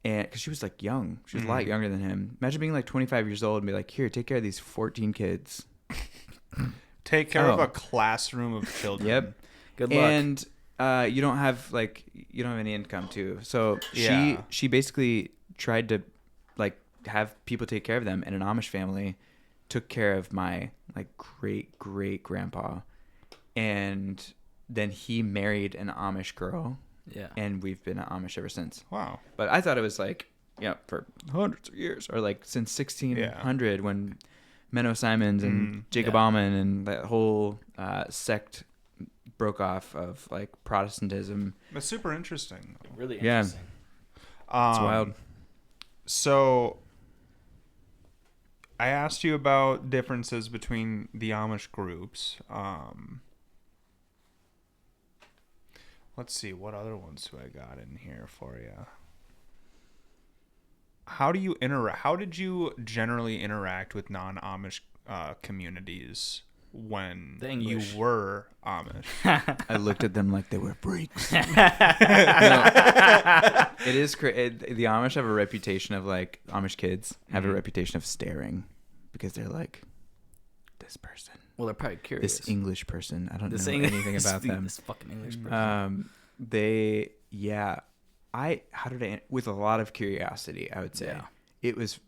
And because she was like young, she was a lot younger than him. Imagine being like 25 years old and be like, here, take care of these 14 kids. Take care of Oh. a classroom of children. Yep. Good luck. And you don't have any income too. So Yeah. she basically tried to like have people take care of them, and an Amish family took care of my like great great grandpa, and then he married an Amish girl, yeah. and we've been Amish ever since. Wow. But I thought it was like for hundreds of years, or like since 1600 when Menno Simons and Jacob Yeah. Almond and that whole sect broke off of like Protestantism. That's super interesting. Really Yeah. interesting. It's wild. So I asked you about differences between the Amish groups. Let's see, what other ones do I got in here for you? How do you interact? How did you generally interact with non-Amish communities when The you English. were Amish? I looked at them like they were freaks. It is the Amish have a reputation of like Amish kids have a reputation of staring because they're like this person, Well, they're probably curious. this English person. I don't This know English- anything about them. This fucking English person. With a lot of curiosity, I would say. Yeah. It was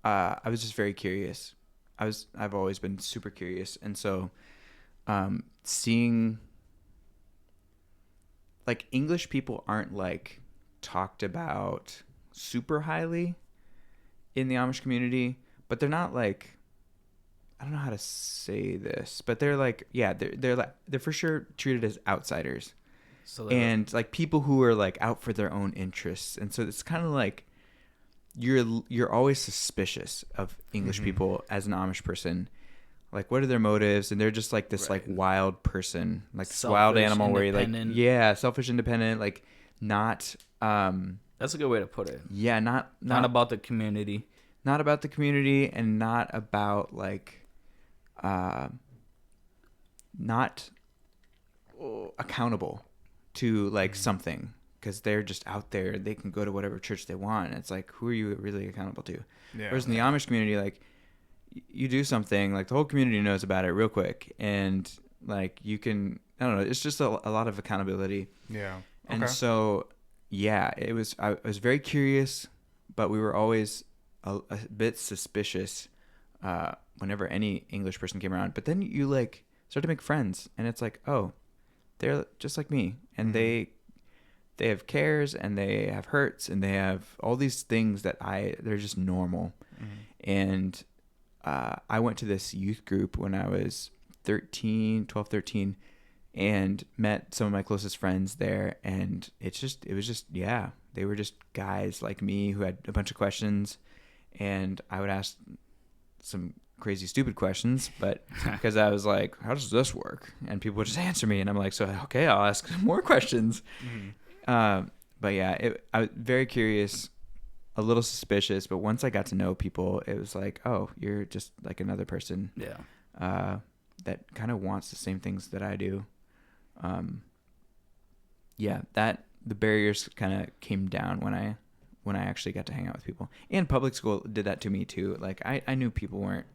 I was just very curious. I've always been super curious, and so seeing like English people aren't like talked about super highly in the Amish community, but they're not like, I don't know how to say this, but they're like, yeah, they're for sure treated as outsiders. So they're And like people who are like out for their own interests, and so it's kind of like you're always suspicious of English people as an Amish person. Like, what are their motives? And they're just like this like wild person, like this wild Selfish, animal where you like, independent. selfish, independent, like not That's a good way to put it. not Not about the community. not about the community, and not about like not accountable to like something, because they're just out there. They can go to whatever church they want. It's like, who are you really accountable to? Yeah. Whereas in the Amish community, like you do something, like the whole community knows about it real quick, and like you can, I don't know, it's just a lot of accountability. Yeah. And Okay. so, yeah, I was very curious, but we were always a bit suspicious whenever any English person came around. But then you like start to make friends, and it's like, oh, they're just like me, and they have cares, and they have hurts, and they have all these things that they're just normal. And I went to this youth group when I was 13, and met some of my closest friends there, and it was just they were just guys like me who had a bunch of questions, and I would ask some crazy stupid questions, but because I was like, how does this work? And people would just answer me, and I'm like, so okay, I'll ask more questions. But yeah, I was very curious, a little suspicious, but once I got to know people, it was like, oh, you're just like another person. Yeah. That kind of wants the same things that I do. That the barriers kind of came down when I actually got to hang out with people. And public school did that to me too. Like I knew people weren't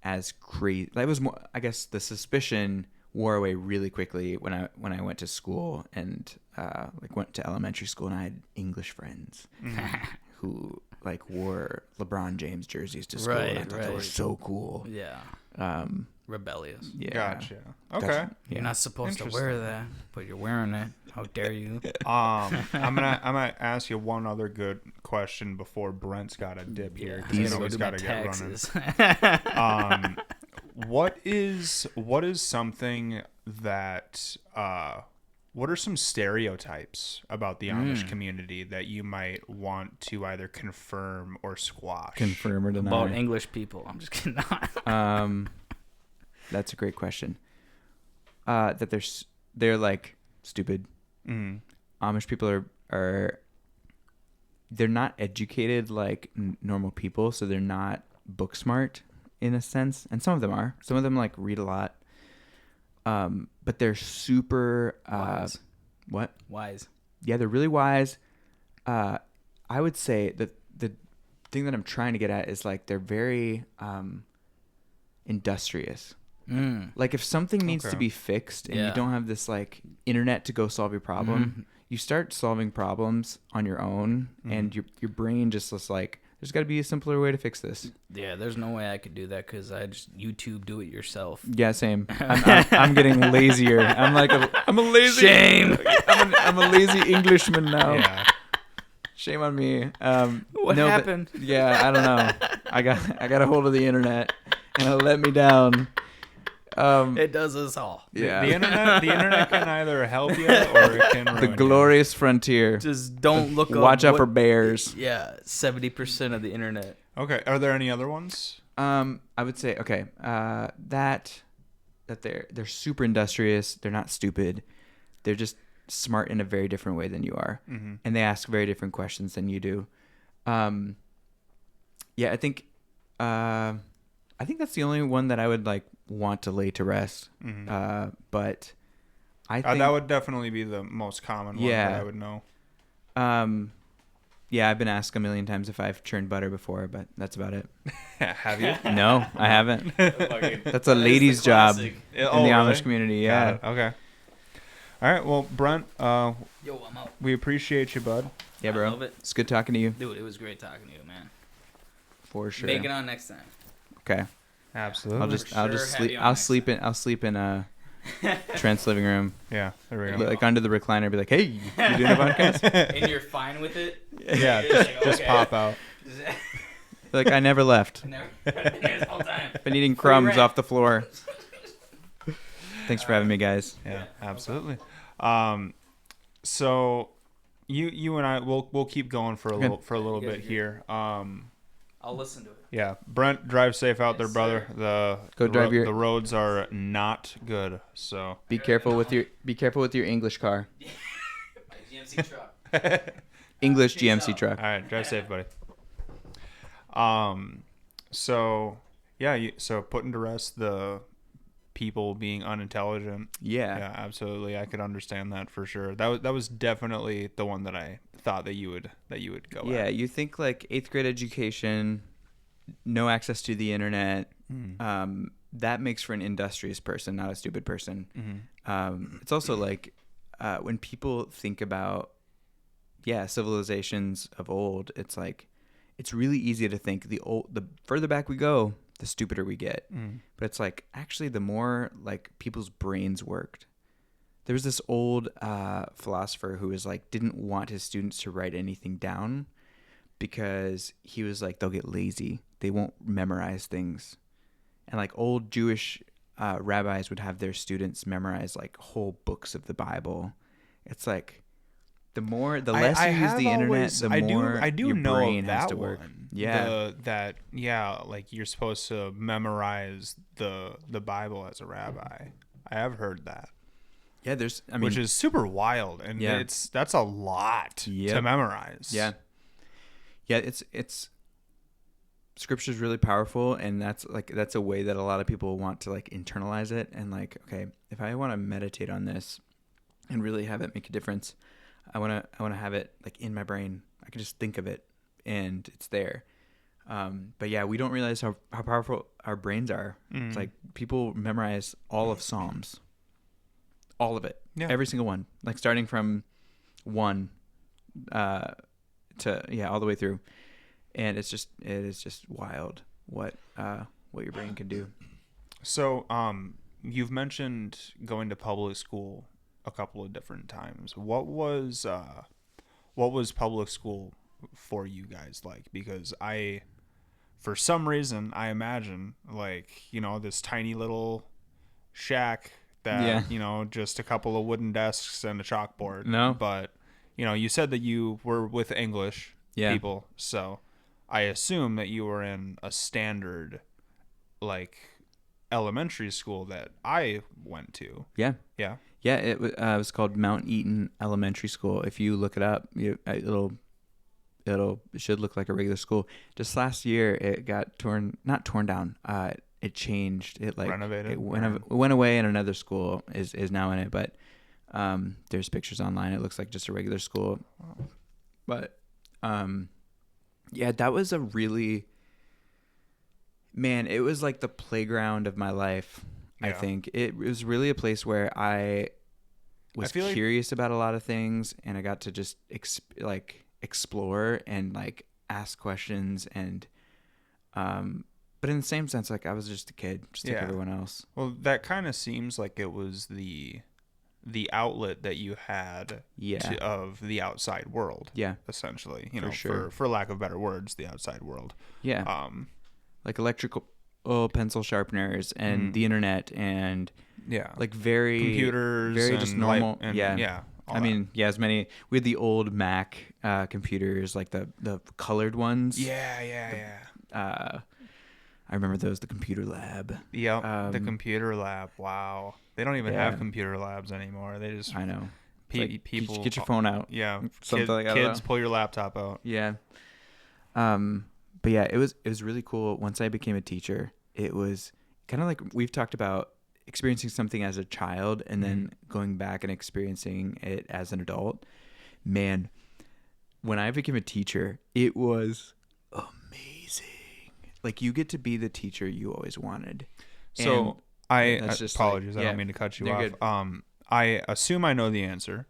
as great. That was more, I guess the suspicion wore away really quickly when I went to school and like went to elementary school, and I had English friends who like wore LeBron James jerseys to school. And I thought they were so cool. Yeah. Rebellious. Yeah. Gotcha. Okay. Yeah. You're not supposed to wear that, but you're wearing it. How dare you? I'm gonna ask you one other good question before Brent's got a dip here. 'Cause you know he's got to get running. What is something that what are some stereotypes about the Amish community that you might want to either confirm or squash? Confirm or deny. About English people. I'm just kidding. That's a great question. That they're like stupid. Amish people are they're not educated like normal people, so they're not book smart in a sense, and some of them are. Some of them like read a lot, but they're super Wise. What? Wise. Yeah, they're really wise. I would say that the thing that I'm trying to get at is like they're very industrious. Like if something needs to be fixed and you don't have this like internet to go solve your problem, you start solving problems on your own, and your brain just is like, there's got to be a simpler way to fix this. Yeah, there's no way I could do that because I just YouTube do it yourself. Yeah, same. I'm getting lazier. I'm a lazy. Shame. I'm a lazy Englishman now. Yeah. Shame on me. What happened? Yeah, I don't know. I got a hold of the internet and it let me down. It does us all. Yeah. The internet can either help you or it can ruin The glorious frontier. Just don't look up. Watch out for bears. Yeah, 70% of the internet. Okay. Are there any other ones? I would say that they're super industrious. They're not stupid. They're just smart in a very different way than you are, and they ask very different questions than you do. Yeah, I think that's the only one that I would like want to lay to rest. But I think that would definitely be the most common one that I would know. Yeah, I've been asked a million times if I've churned butter before, but that's about it. Have you? No, I haven't. That's a lady's job in the Amish community. Yeah. Okay. All right. Well, Brent, Yo, I'm out. we appreciate you, bud. Yeah, bro. I love it. It's good talking to you. Dude, it was great talking to you, man. For sure. Make it on next time. Okay. Absolutely. I'll just have sleep. you on I'll next sleep in Trent's living room, Yeah. There we go. like under the recliner. Be like, hey, you doing a podcast? And you're fine with it? Yeah. Just pop out. Like I never left. This whole time. Been eating Free crumbs rent. off the floor. Thanks for having me, guys. Yeah. Absolutely. So, you and I we'll keep going for a little bit here. I'll listen to it. Yeah, Brent, drive safe out there, brother. The roads are not good, so Be careful with your English car. GMC truck. English Peace GMC out. truck. all right, drive safe, buddy. So yeah, so putting to rest the people being unintelligent. Yeah, absolutely. I could understand that for sure. That was definitely the one that I thought that you would go Yeah, at. you think like 8th grade education, no access to the internet. That makes for an industrious person, not a stupid person. It's also like when people think about civilizations of old, it's like it's really easy to think the further back we go, the stupider we get. But it's like actually the more like people's brains worked. There was this old philosopher who was like didn't want his students to write anything down because he was like they'll get lazy. They won't memorize things. And like old Jewish rabbis would have their students memorize like whole books of the Bible. It's like the less you use the internet, the more your brain has to work. Yeah. Like you're supposed to memorize the Bible as a rabbi. I have heard that. Yeah, which is super wild, and that's a lot to memorize. Yeah. Yeah, it's Scripture is really powerful, and that's a way that a lot of people want to like internalize it and like, okay, if I want to meditate on this and really have it make a difference, I want to have it like in my brain. I can just think of it and it's there. But yeah, we don't realize how powerful our brains are. Mm. It's like people memorize all of Psalms, all of it, Yeah. every single one, like starting from 1 to all the way through, and it is just wild what your brain can do. So, you've mentioned going to public school a couple of different times. What was public school for you guys like? Because for some reason, I imagine like, this tiny little shack that, just a couple of wooden desks and a chalkboard. No. But, you said that you were with English people. So I assume that you were in a standard, like, elementary school that I went to. Yeah. Yeah. Yeah, it was called Mount Eaton Elementary School. If you look it up, it should look like a regular school. Just last year, it got not torn down. It changed. It like Renovated. It went away, and another school is now in it. But there's pictures online. It looks like just a regular school. But yeah, that was a really, man. It was like the playground of my life. I think it was really a place where I was curious about a lot of things, and I got to just explore and like ask questions, and but in the same sense, like I was just a kid, just like everyone else. Well, that kind of seems like it was the outlet that you had of the outside world. Yeah, essentially, for lack of better words, the outside world. Yeah. Like electrical pencil sharpeners and the internet and like computers, very just normal. I mean, as many. We had the old Mac computers, like the colored ones. I remember those. The computer lab. Yep, the computer lab. Wow, they don't even have computer labs anymore. They just I know. People get your phone out. Yeah, something like that. Kids, pull your laptop out. Yeah. But yeah, it was really cool. Once I became a teacher, it was kind of like we've talked about experiencing something as a child and then going back and experiencing it as an adult. Man, when I became a teacher, it was amazing. Like you get to be the teacher you always wanted. So I apologize. Like, I don't mean to cut you off. Good. I assume I know the answer.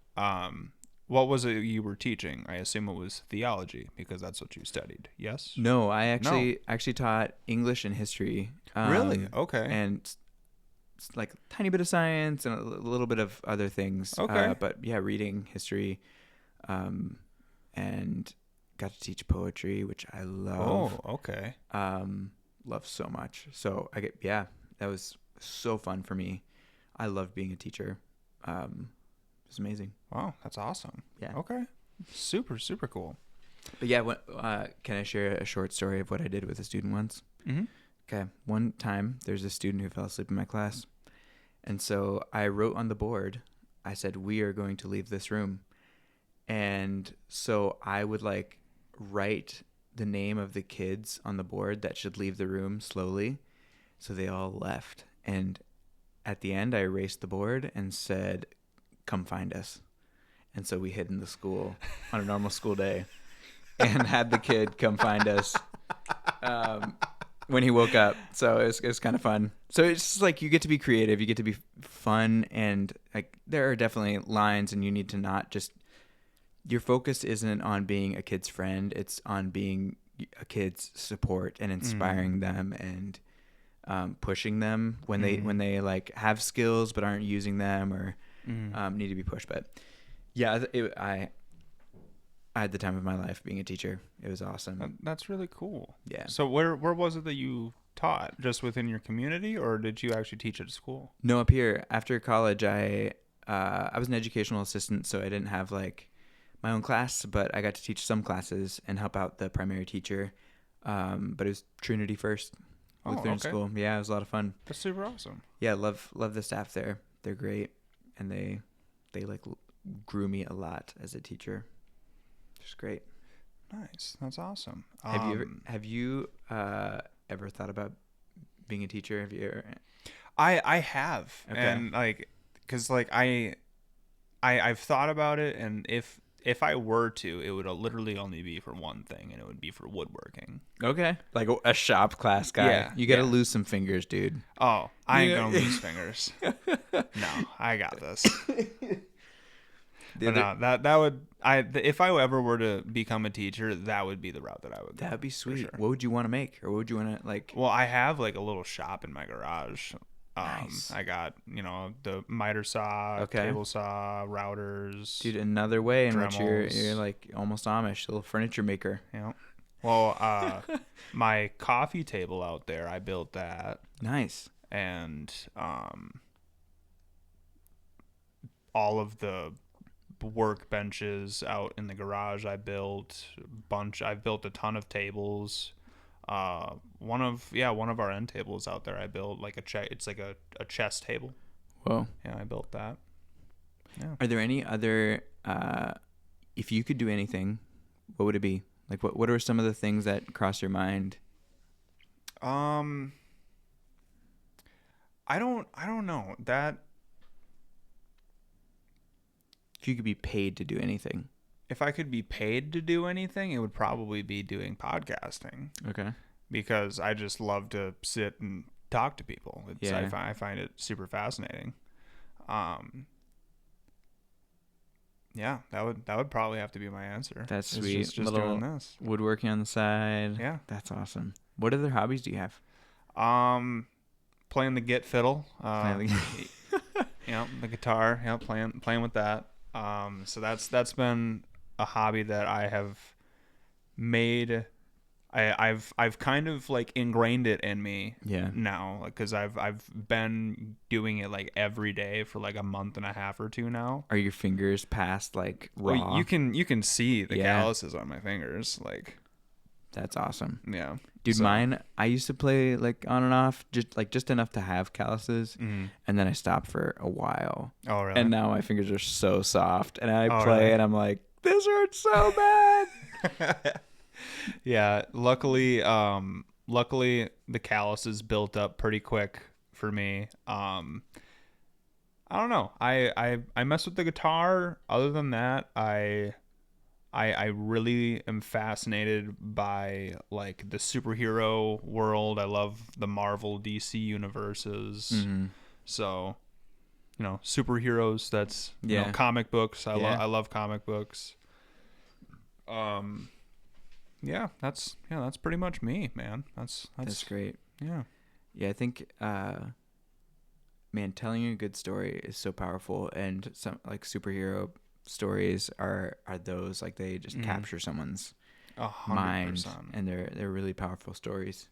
What was it you were teaching? I assume it was theology because that's what you studied. Yes? No, I actually taught English and history. Really? Okay. And like a tiny bit of science and a little bit of other things. Okay. But yeah, reading, history, and got to teach poetry, which I love. Oh, okay. Love so much. So that was so fun for me. I loved being a teacher. It was amazing. Wow, that's awesome. Yeah. Okay. Super, super cool. But yeah, can I share a short story of what I did with a student once? Mm-hmm. Okay. One time, there's a student who fell asleep in my class. And so I wrote on the board, I said, "We are going to leave this room." And so I would like write the name of the kids on the board that should leave the room slowly. So they all left. And at the end, I erased the board and said, "Come find us." And so we hid in the school on a normal school day and had the kid come find us when he woke up. So it was kind of fun. So it's just like you get to be creative, you get to be fun, and like there are definitely lines, and you need to not just, your focus isn't on being a kid's friend, it's on being a kid's support and inspiring them and pushing them when they like have skills but aren't using them or need to be pushed. But yeah, I had the time of my life being a teacher. It was awesome. That's really cool. Yeah. So where was it that you taught? Just within your community, or did you actually teach at school? No, up here. After college, I was an educational assistant, so I didn't have like my own class, but I got to teach some classes and help out the primary teacher. But it was Trinity First Lutheran School. Yeah, it was a lot of fun. That's super awesome. Yeah, love the staff there. They're great, and they like grew me a lot as a teacher. Just great. Nice. That's awesome. Have you ever thought about being a teacher? Have you ever? I have. Okay. And like, cause like I've thought about it, and if if I were to, it would literally only be for one thing, and it would be for woodworking. Okay. Like a shop class guy. Yeah, You got to yeah. lose some fingers, dude. Oh, I ain't Yeah. gonna lose fingers. No, I got this. But no, that would if I ever were to become a teacher, that would be the route that I would go. That'd be sweet. sure. What would you want to make, or what would you want to like? Well, I have like a little shop in my garage. Nice. I got, the miter saw, Okay. table saw, routers. Dude, another way in which Dremels. you're like almost Amish, little furniture maker. Well, my coffee table out there, I built that, Nice. and all of the workbenches out in the garage I built I've built a ton of tables. One of our end tables out there I built like it's like a chess table. Whoa. Yeah, I built that. Yeah. Are there any other? If you could do anything, what would it be? Like, what are some of the things that cross your mind? I don't know that. If you could be paid to do anything. If I could be paid to do anything, it would probably be doing podcasting, Okay. because I just love to sit and talk to people. Yeah. I find it super fascinating. Yeah, that would probably have to be my answer. That's It's sweet. Just Little doing this. woodworking on the side. Yeah. That's awesome. What other hobbies do you have? Playing the git fiddle. Playing The guitar. Yeah, playing with that. So that's been a hobby that I have made. I've kind of like ingrained it in me. Yeah. Now, because I've been doing it like every day for like a month and a half or two now. Are your fingers past like raw? Well, you can see the Yeah. calluses on my fingers. Like, That's awesome. yeah, Dude, So- mine, I used to play like on and off, just enough to have calluses, Mhm. and then I stopped for a while. Oh, really? And now my fingers are so soft, and I Oh, play, really? and I'm like, this hurts so bad. Yeah, luckily the calluses built up pretty quick for me. I don't know. I mess with the guitar. Other than that, I really am fascinated by like the superhero world. I love the Marvel DC universes. Mhm. So, superheroes, that's Yeah. comic books. I Yeah. love comic books. Yeah, that's pretty much me, man. That's great. Yeah. Yeah, I think, man, telling a good story is so powerful, and some like superhero stories are those like they just Mhm. capture someone's 100%. mind, and they're really powerful stories.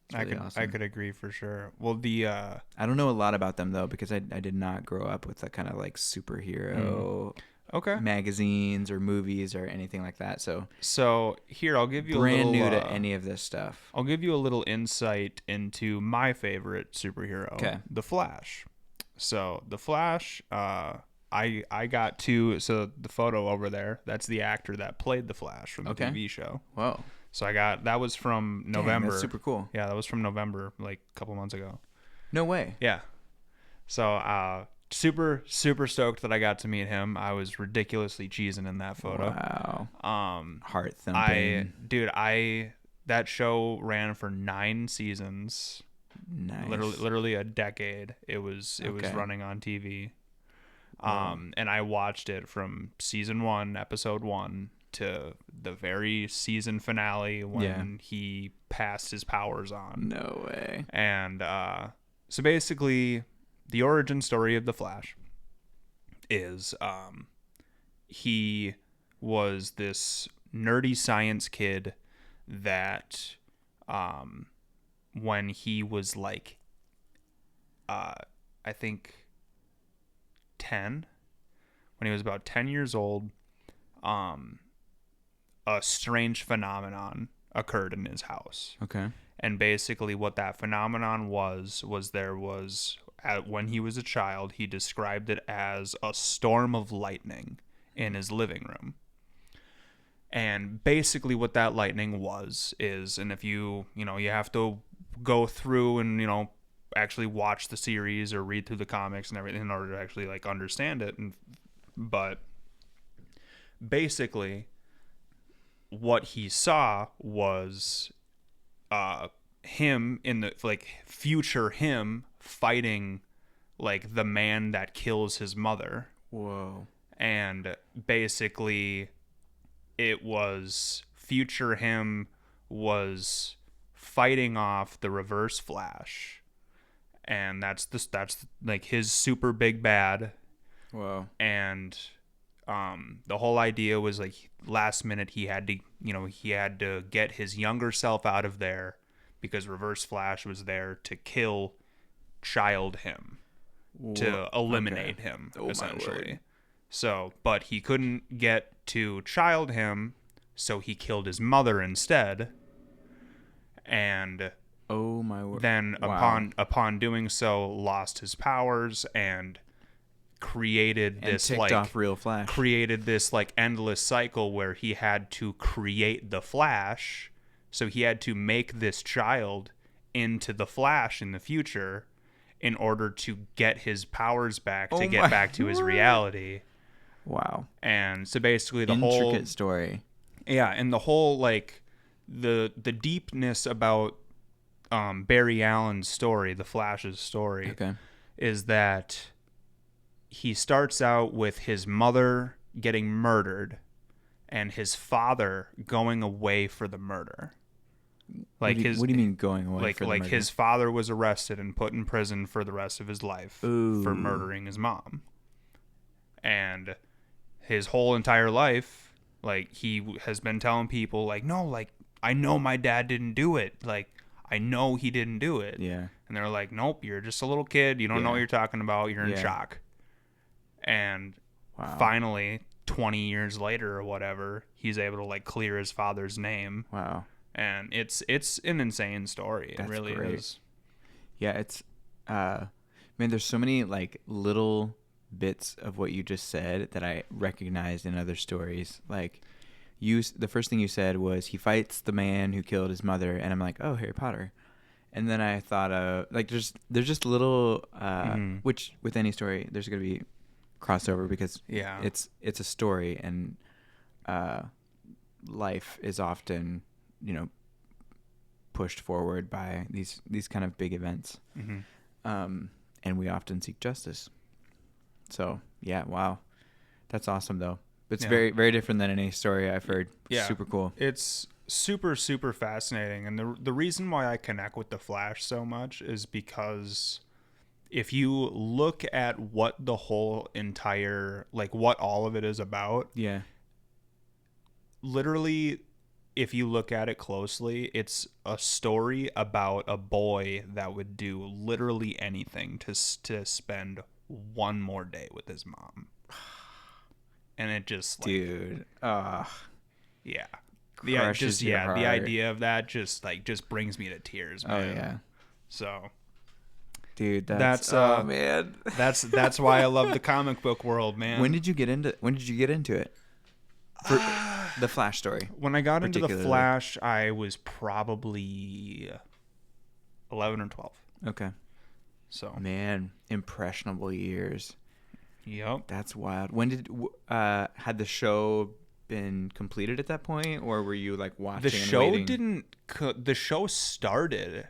It's really I awesome. could agree for sure. Well, the I don't know a lot about them though, because I did not grow up with the kind of like superhero okay. magazines or movies or anything like that. So So here, I'll give you brand a little, new to any of this stuff. I'll give you a little insight into my favorite superhero, Okay. The Flash. So The Flash, I got to, so the photo over there, that's the actor that played The Flash from the Okay. TV show. Whoa, So that was from Damn, November. that's super cool. Yeah, that was from November, like a couple months ago. No way. Yeah. So super stoked that I got to meet him. I was ridiculously cheesing in that photo. Wow. Heart thumping. That show ran for 9 seasons. Nice. Literally a decade. It was Okay. running on TV. Wow. And I watched it from season 1, episode 1 to the very season finale when he passed his powers on. No way. And so basically, the origin story of the Flash is he was this nerdy science kid that when he was like I think 10, when he was about 10 years old, a strange phenomenon occurred in his house. Okay. And basically what that phenomenon was when he was a child, he described it as a storm of lightning in his living room. And basically what that lightning is, and if you have to go through and, actually watch the series or read through the comics and everything in order to actually like understand it. But basically what he saw was him in the like future him fighting like the man that kills his mother. Whoa. And basically it was future him was fighting off the Reverse Flash, and that's like his super big bad. Whoa. And the whole idea was like last minute he had to get his younger self out of there because Reverse Flash was there to kill child him, to eliminate him, essentially. So, but he couldn't get to child him, so he killed his mother instead. And oh my word. Then upon doing so, lost his powers and created this ticked off real Flash. Created this like endless cycle where he had to create the Flash. So he had to make this child into the Flash in the future in order to get his powers back, to get back to his reality. Wow. And so basically the intricate story. Yeah, and the whole like the deepness about Barry Allen's story, the Flash's story, is that he starts out with his mother getting murdered and his father going away for the murder. Like what do you mean going away for the murder? Like his father was arrested and put in prison for the rest of his life for murdering his mom. And his whole entire life, like, he has been telling people, like, no, like, I know my dad didn't do it. Like, I know he didn't do it. Yeah. And they're like, nope, you're just a little kid. You don't know what you're talking about. You're in shock. And finally, 20 years later or whatever, he's able to, like, clear his father's name. Wow. And it's an insane story. That's it really great. is. Yeah, it's, man, there's so many, like, little bits of what you just said that I recognized in other stories. Like, the first thing you said was he fights the man who killed his mother, and I'm like, oh, Harry Potter. And then I thought of like there's just little which with any story there's gonna be crossover because it's a story, and life is often pushed forward by these kind of big events, and we often seek justice. So yeah, wow, that's awesome though. It's very, very different than any story I've heard. Yeah, super cool. It's super, super fascinating, and the reason why I connect with the Flash so much is because if you look at what the whole entire, like, what all of it is about, literally, if you look at it closely, it's a story about a boy that would do literally anything to spend one more day with his mom. And it just, like, dude, yeah, the idea of that just brings me to tears, man. Oh yeah, so, dude, that's oh man, that's why I love the comic book world, man. When did you get into it? For the Flash story. When I got into the Flash, I was probably 11 or 12. Okay. So, man, impressionable years. Yep. That's wild. When did had the show been completed at that point, or were you like watching? The show started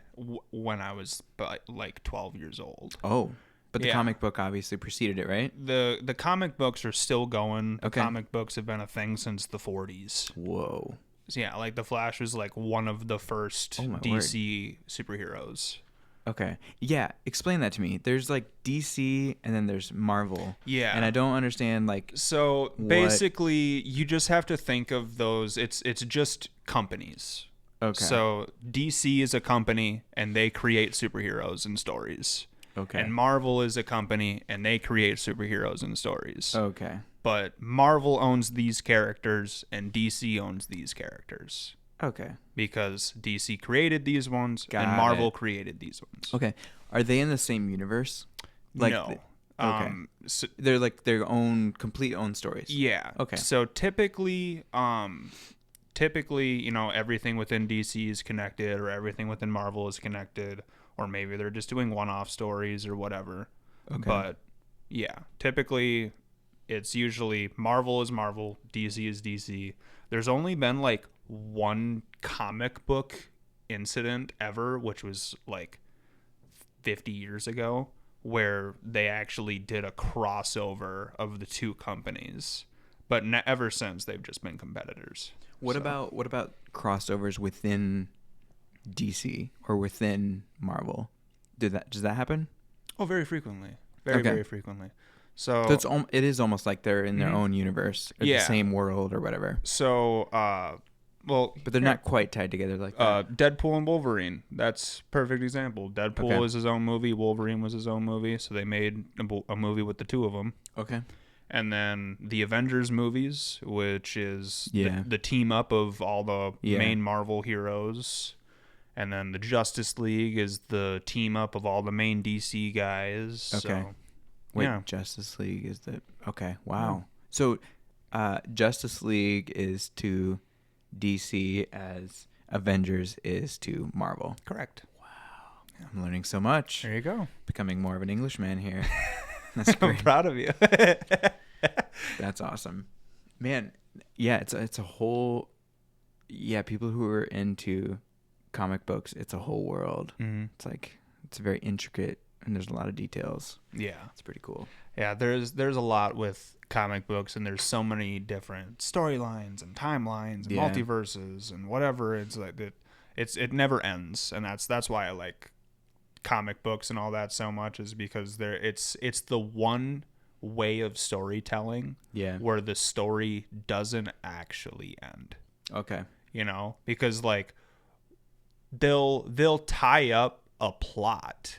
when I was like 12 years old. Oh, but the comic book obviously preceded it, right? The comic books are still going. The okay. Comic books have been a thing since the 40s. Whoa. So yeah, like the Flash was like one of the first DC superheroes. Okay. Yeah. Explain that to me. There's like DC and then there's Marvel. Yeah. And I don't understand like. So basically you just have to think of those. It's just companies. Okay. So DC is a company and they create superheroes and stories. Okay. And Marvel is a company and they create superheroes and stories. Okay. But Marvel owns these characters and DC owns these characters. Okay. Because DC created these ones and Marvel created these ones. Okay. Are they in the same universe? Like, no. Okay. So they're like their own complete own stories. Yeah. Okay. So typically, everything within DC is connected, or everything within Marvel is connected, or maybe they're just doing one-off stories or whatever. Okay. But yeah, typically it's usually Marvel is Marvel, DC is DC. There's only been like one comic book incident ever, which was like 50 years ago, where they actually did a crossover of the two companies. But ever since, they've just been competitors. What about crossovers within DC or within Marvel? Does that happen? Oh, very frequently. Very frequently. So it is almost like they're in their own universe or the same world or whatever. So, but they're not quite tied together like that. Deadpool and Wolverine. That's a perfect example. Deadpool was his own movie. Wolverine was his own movie. So they made a movie with the two of them. Okay. And then the Avengers movies, which is the team up of all the main Marvel heroes. And then the Justice League is the team up of all the main DC guys. Okay. So, Wait, Justice League is the... Okay, wow. So Justice League is to DC as Avengers is to Marvel. Correct. Wow. I'm learning so much. There you go. Becoming more of an Englishman here. That's great. I'm proud of you. That's awesome. Man, yeah, it's a whole... Yeah, people who are into comic books, it's a whole world. Mm-hmm. It's very intricate and there's a lot of details. Yeah. It's pretty cool. Yeah, there's a lot with comic books, and there's so many different storylines and timelines and multiverses and whatever. It's like it never ends, and that's why I like comic books and all that so much, is because it's the one way of storytelling where the story doesn't actually end. Okay. You know, because like they'll tie up a plot,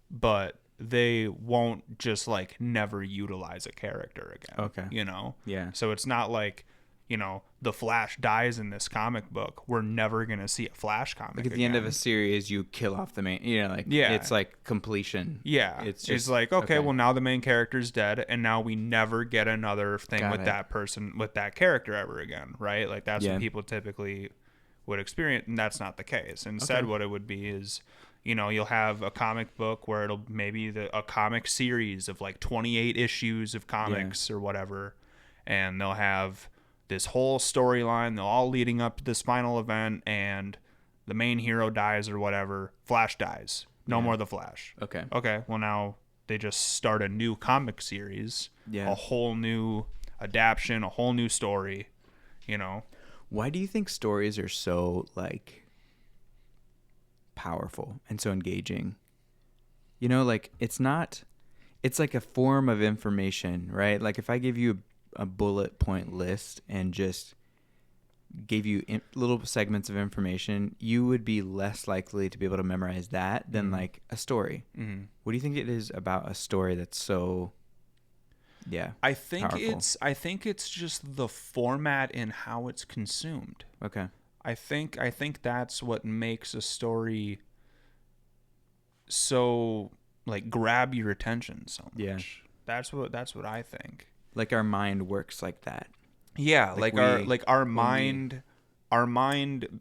but they won't just like never utilize a character again. Okay. You know? Yeah. So it's not like, you know, the Flash dies in this comic book. We're never going to see a Flash comic Like at the again. end of a series, you kill off the main, it's like completion. Yeah. It's like, okay, well now the main character's dead, and now we never get another thing with that person, with that character ever again, right? Like that's what people typically would experience, and that's not the case. Instead, what it would be is, you know, you'll have a comic book where it'll maybe a comic series of like 28 issues of comics or whatever, and they'll have this whole storyline, they're all leading up to this final event, and the main hero dies or whatever. Flash dies. No more the Flash. Okay. Okay, well now they just start a new comic series, a whole new adaptation, a whole new story, you know. Why do you think stories are so like powerful and so engaging? You know, like it's like a form of information, right? Like if I give you a bullet point list and just gave you little segments of information, you would be less likely to be able to memorize that than like a story. Mm-hmm. What do you think it is about a story that's so I think powerful? I think it's just the format and how it's consumed. Okay. I think that's what makes a story so like grab your attention so much. Yeah. That's what I think. Like our mind works like that. Yeah, our mind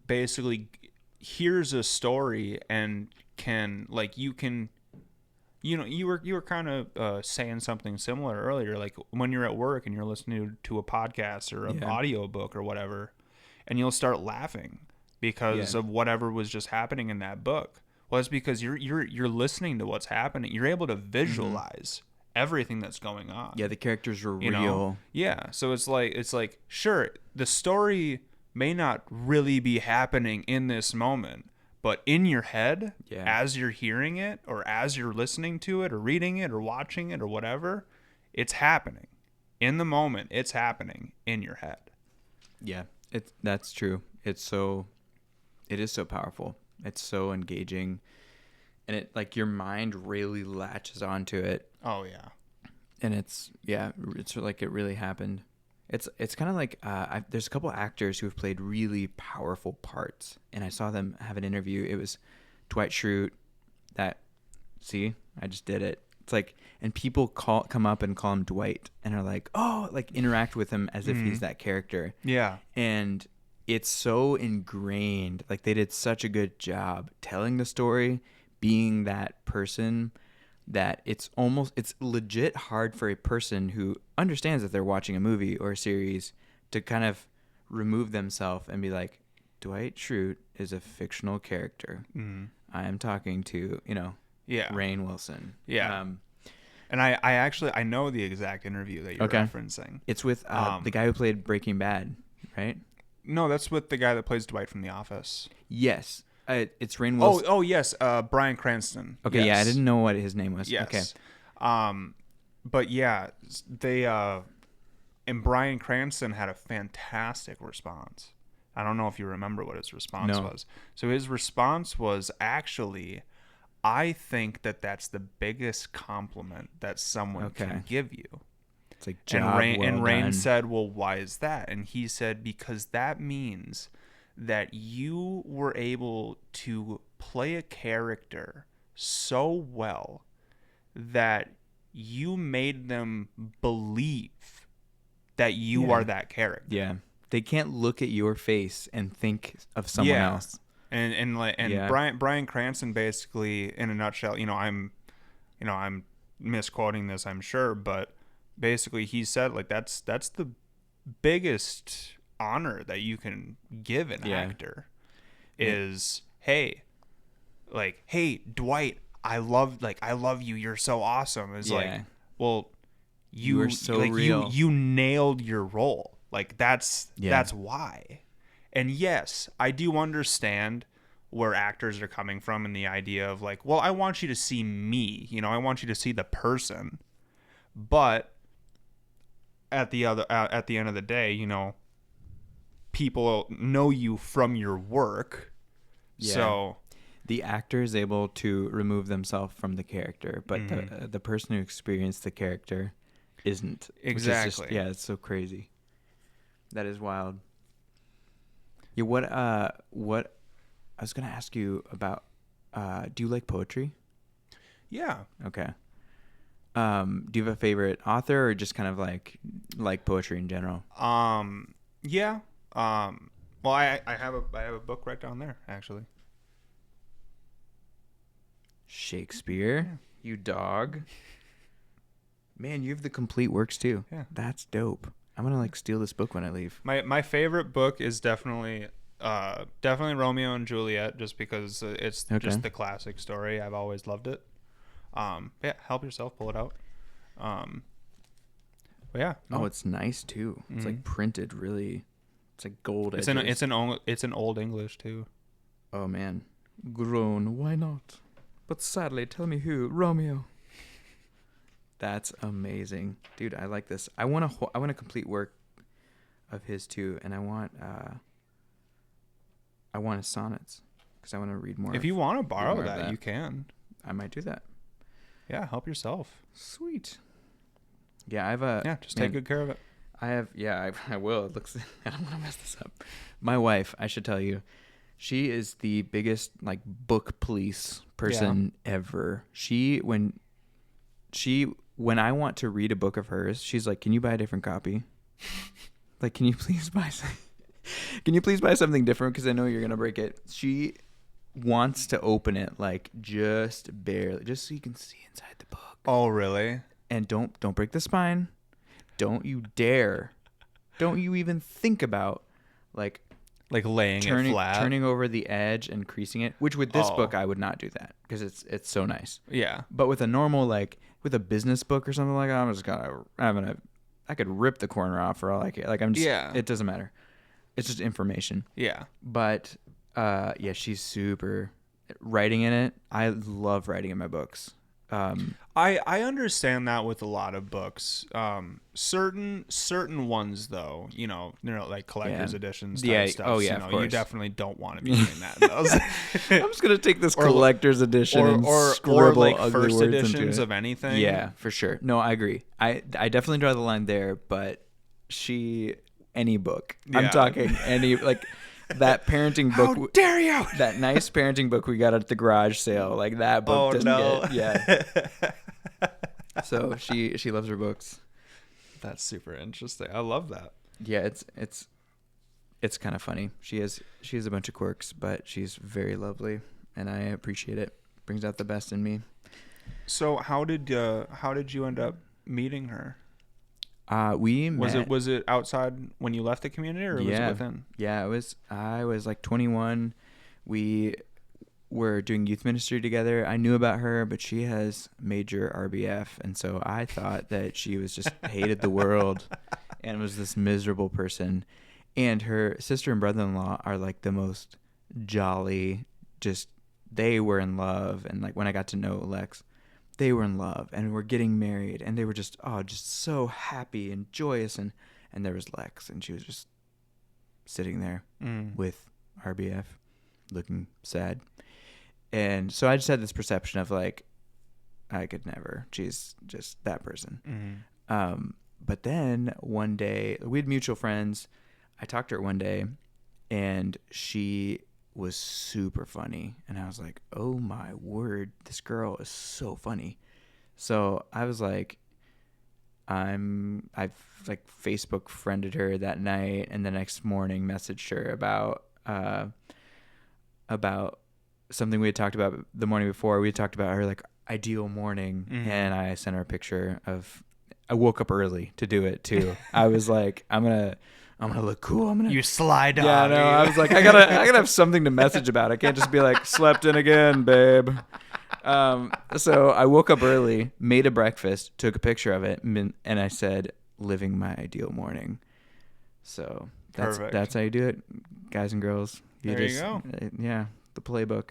basically hears a story and can like you were kind of saying something similar earlier, like when you're at work and you're listening to a podcast or an audio book or whatever, and you'll start laughing because of whatever was just happening in that book. Well, it's because you're listening to what's happening. You're able to visualize everything that's going on. Yeah, the characters were you real. Know? Yeah, so it's like sure, the story may not really be happening in this moment, but in your head, as you're hearing it or as you're listening to it or reading it or watching it or whatever, it's happening. In the moment, it's happening in your head. Yeah, that's true. It is so powerful. It's so engaging. And it like your mind really latches onto it. Oh yeah. And it's like it really happened. It's kind of like there's a couple actors who have played really powerful parts, and I saw them have an interview. It was Dwight Schrute. I just did it. It's like, and people come up and call him Dwight, and are like, oh, like interact with him as if he's that character. Yeah. And it's so ingrained. Like they did such a good job telling the story, being that person. that it's legit hard for a person who understands that they're watching a movie or a series to kind of remove themselves and be like, Dwight Schrute is a fictional character. I am talking to, Rainn Wilson. Yeah. And I actually know the exact interview that you're referencing. It's with the guy who played Breaking Bad, right? No, that's with the guy that plays Dwight from The Office. Yes. It's Rainn Wilson. Oh, yes. Bryan Cranston. Okay, yes. yeah, I didn't know what his name was. Yes. Okay. But yeah, they and Bryan Cranston had a fantastic response. I don't know if you remember what his response was. So his response was actually, I think that's the biggest compliment that someone can give you. It's like job and well Rainn done. said, well, why is that? And he said, because that means that you were able to play a character so well that you made them believe that you are that character. Yeah. They can't look at your face and think of someone else. And Bryan Cranston basically, in a nutshell, I'm misquoting this, I'm sure, but basically he said, like, that's the biggest honor that you can give an actor is, hey, Dwight, I love you, you're so awesome. It's like, well, you are so real. You nailed your role. Like, that's why. And yes, I do understand where actors are coming from and the idea of like, well, I want you to see me, I want you to see the person. But at the end of the day, people know you from your work. Yeah. So the actor is able to remove themselves from the character, but the person who experienced the character isn't. Exactly. It's so crazy. That is wild. Yeah, what I was gonna ask you about, do you like poetry? Yeah. Okay. Do you have a favorite author, or just kind of like poetry in general? Yeah. Well, I have a book right down there, actually. Shakespeare, you dog. Man, you have the complete works too. Yeah. That's dope. I'm gonna steal this book when I leave. My favorite book is definitely Romeo and Juliet, just because it's just the classic story. I've always loved it. Help yourself, pull it out. But yeah. No. Oh, it's nice too. It's like printed really. It's like gold edges. It's an old English too. Oh man, groan. Why not? But sadly, tell me who, Romeo. That's amazing, dude. I like this. I want a complete work of his too, and I want his sonnets because I want to read more. If you want to borrow that, you can. I might do that. Yeah, help yourself. Sweet. Yeah, I have take good care of it. I will. It looks. I don't want to mess this up. My wife, I should tell you, she is the biggest book police person ever. When I want to read a book of hers, she's like, "Can you buy a different copy? Can you please buy something different? Because I know you're gonna break it." She wants to open it just barely, just so you can see inside the book. Oh, really? And don't break the spine. Don't you dare. Don't you even think about laying it flat, turning over the edge and creasing it. Which with this book I would not do that because it's so nice. Yeah. But with a normal with a business book or something like that, I could rip the corner off for all I care. It doesn't matter. It's just information. Yeah. But she's super writing in it. I love writing in my books. I understand that with a lot of books. Certain ones though, they're collector's editions type stuff. Oh yeah, of course. You definitely don't want to be doing that. I'm just gonna take this collector's edition or scribble ugly first words editions of anything. Yeah, for sure. No, I agree. I definitely draw the line there, but any book. Yeah. I'm talking any that parenting book. How dare you? That nice parenting book we got at the garage sale. That book doesn't get. So she loves her books. That's super interesting. I love that. Yeah, it's kind of funny. She has a bunch of quirks, but she's very lovely, and I appreciate it. Brings out the best in me. So how did you end up meeting her? We met. Was it outside when you left the community, or was it within? Yeah, it was. I was like 21. We were doing youth ministry together. I knew about her, but she has major RBF, and so I thought that she was just hated the world and was this miserable person. And her sister and brother-in-law are like the most jolly. Just they were in love, and like when I got to know Lex, they were in love and were getting married, and they were just so happy and joyous. And there was Lex, and she was just sitting there with RBF, looking sad. And so I just had this perception of like, I could never. She's just that person. But then one day, we had mutual friends. I talked to her one day, and she was super funny. And I was like, oh my word, this girl is so funny. So I was like, I've like Facebook friended her that night, and the next morning messaged her about something we had talked about the morning before. We had talked about her like ideal morning, and I sent her a picture of. I woke up early to do it too. I was like, I'm gonna look cool. You slide Yeah, on. no. I was like, I gotta have something to message about. I can't just be like, slept in again, babe. So I woke up early, made a breakfast, took a picture of it, and I said, living my ideal morning. So that's how you do it, guys and girls. You go. Yeah, the playbook.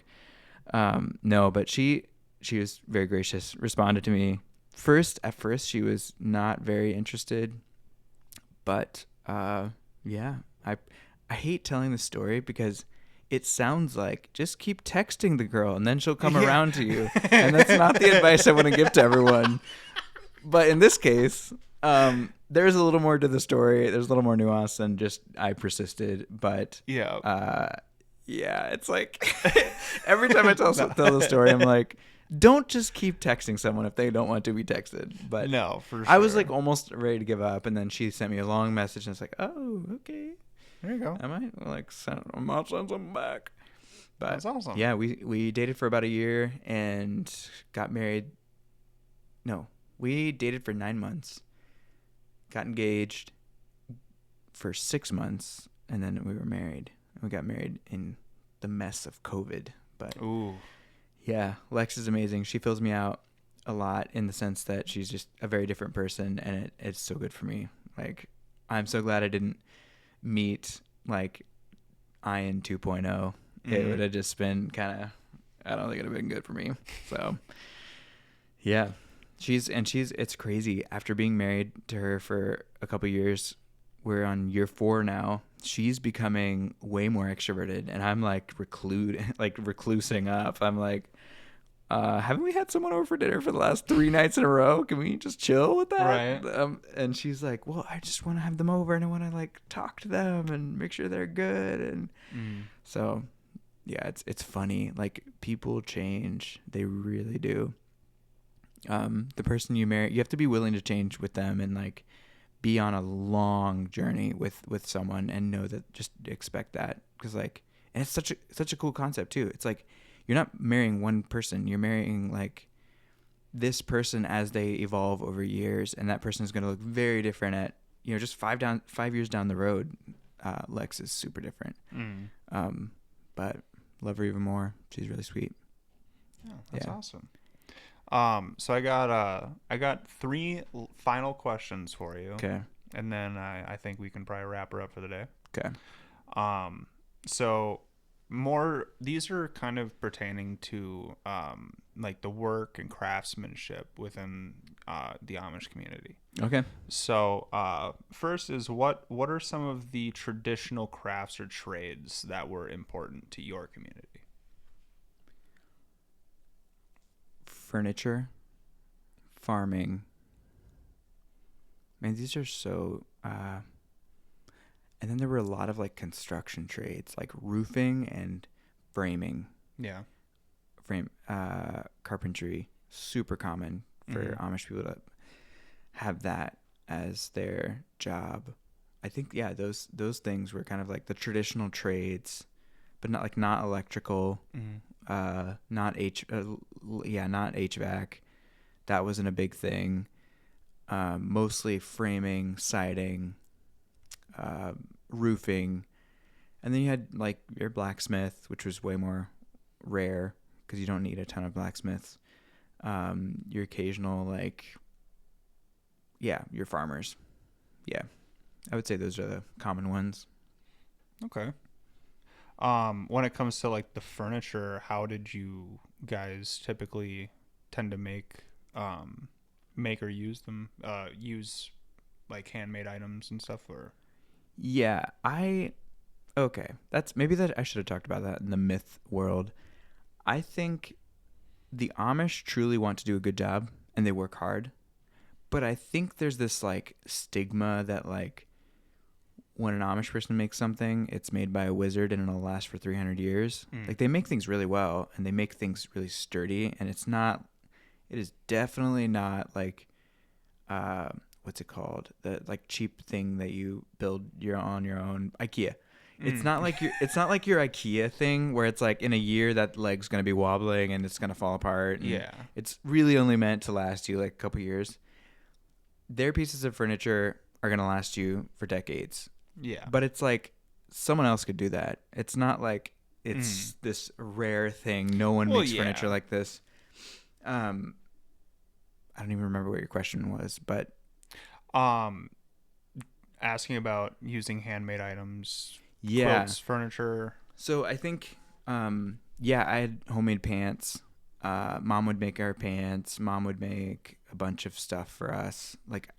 No, but she was very gracious, responded to me. At first she was not very interested, but yeah, I hate telling the story because it sounds like just keep texting the girl and then she'll come around to you, and that's not the advice I want to give to everyone. But in this case, there's a little more to the story. There's a little more nuance than just I persisted. But yeah, it's like every time I tell the story, I'm like, don't just keep texting someone if they don't want to be texted. But no, for sure. I was like almost ready to give up, and then she sent me a long message, and it's like, oh, okay, there you go. I might like send something back. But that's awesome. Yeah, we dated for about a year and got married. No, we dated for 9 months, got engaged for 6 months, and then we were married. We got married in the mess of COVID. But ooh. Yeah, Lex is amazing. She fills me out a lot in the sense that she's just a very different person, and it's so good for me. Like, I'm so glad I didn't meet, like, Ian 2.0. It would have just been kind of, I don't think it would have been good for me. So, yeah. It's crazy. After being married to her for a couple years, we're on year 4 now. She's becoming way more extroverted, and I'm like reclusing up. I'm like, haven't we had someone over for dinner for the last 3 nights in a row? Can we just chill with that? Right. And she's like, well, I just want to have them over, and I want to like talk to them and make sure they're good. And so, yeah, it's funny. Like, people change. They really do. The person you marry, you have to be willing to change with them, and like be on a long journey with someone, and know that, just expect that. Because like, and it's such a cool concept too. It's like, you're not marrying one person, you're marrying like this person as they evolve over years, and that person is going to look very different at, just 5 years down the road. Lex is super different. But love her even more. She's really sweet. Yeah, that's awesome. So I got 3 final questions for you. Okay. And then I think we can probably wrap her up for the day. Okay. So these are kind of pertaining to like the work and craftsmanship within the Amish community. Okay. So first is what are some of the traditional crafts or trades that were important to your community? Furniture, farming. Man, these are so and then there were a lot of like construction trades, like roofing and framing. Yeah. Carpentry, super common for Amish people to have that as their job. I think those things were kind of like the traditional trades, but not electrical, not HVAC. that wasn't a big thing. Mostly framing, siding, roofing. And then you had like your blacksmith, which was way more rare because you don't need a ton of blacksmiths. Your occasional your farmers. Yeah. I would say those are the common ones. Okay. When it comes to like the furniture, how did you guys typically tend to make or use them? Use like handmade items and stuff, or? Yeah, okay. That I should have talked about that in the myth world. I think the Amish truly want to do a good job and they work hard. But I think there's this like stigma that like when an Amish person makes something, it's made by a wizard and it'll last for 300 years. Like they make things really well and they make things really sturdy, and it is definitely not like what's it called? The like cheap thing that you build on your own IKEA. It's not like your IKEA thing where it's like in a year that leg's going to be wobbling and it's going to fall apart. Yeah. It's really only meant to last you like a couple years. Their pieces of furniture are going to last you for decades. Yeah. But it's like someone else could do that. It's not like it's this rare thing. No one makes furniture like this. I don't even remember what your question was, but asking about using handmade items, yeah, quilts, furniture. So I think I had homemade pants. Mom would make our pants. Mom would make a bunch of stuff for us, like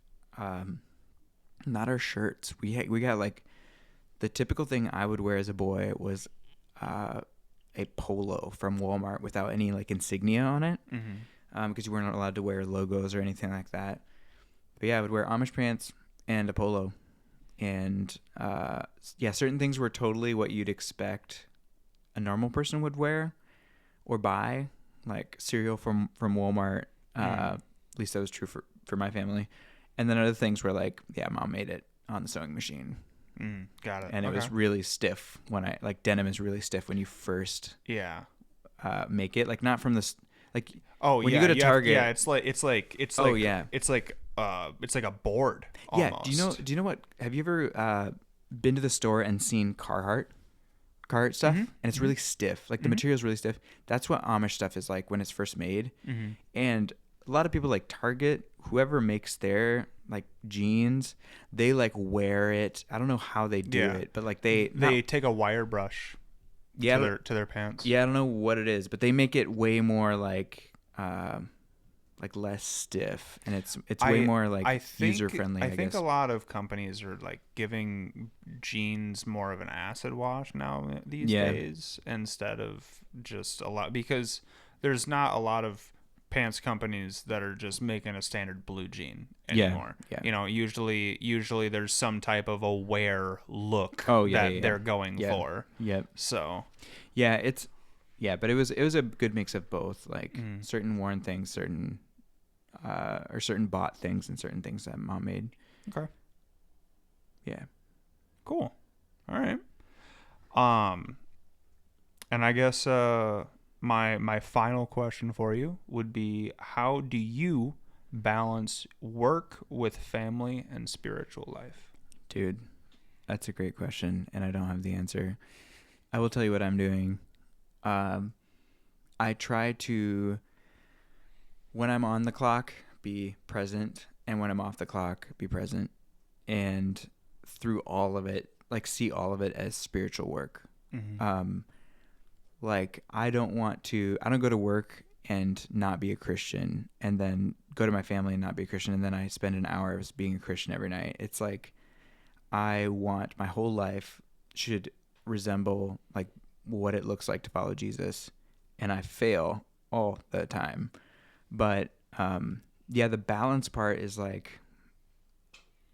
not our shirts. We got like the typical thing I would wear as a boy was a polo from Walmart without any like insignia on it, because you weren't allowed to wear logos or anything like that. But yeah, I would wear Amish pants and a polo, and certain things were totally what you'd expect a normal person would wear or buy, like cereal from Walmart. At least that was true for my family. And then other things were like, yeah, Mom made it on the sewing machine. Got it. And it was really stiff denim is really stiff when you first make it, like not from this like when you go to Target. It's like a board almost. Yeah, do you know what, have you ever been to the store and seen Carhartt stuff? And it's really stiff, like the material is really stiff. That's what Amish stuff is like when it's first made. And a lot of people like Target, whoever makes their like jeans, they like wear it. I don't know how they do it, but like they take a wire brush to their pants. Yeah, I don't know what it is, but they make it way more like less stiff, and it's way more like user friendly. I think a lot of companies are like giving jeans more of an acid wash now these days instead of just a lot, because there's not a lot of pants companies that are just making a standard blue jean anymore. Yeah. You know, usually there's some type of a wear look they're going for. Yep. So but it was a good mix of both, like certain worn things, certain bought things, and certain things that Mom made. Okay. Yeah. Cool. All right. And I guess my final question for you would be, how do you balance work with family and spiritual life? Dude, that's a great question, and I don't have the answer. I will tell you what I'm doing. I try to, when I'm on the clock, be present, and when I'm off the clock, be present, and through all of it, like see all of it as spiritual work. Like I don't go to work and not be a Christian, and then go to my family and not be a Christian, and then I spend an hour of being a Christian every night. It's like I want my whole life should resemble like what it looks like to follow Jesus, and I fail all the time. But the balance part is like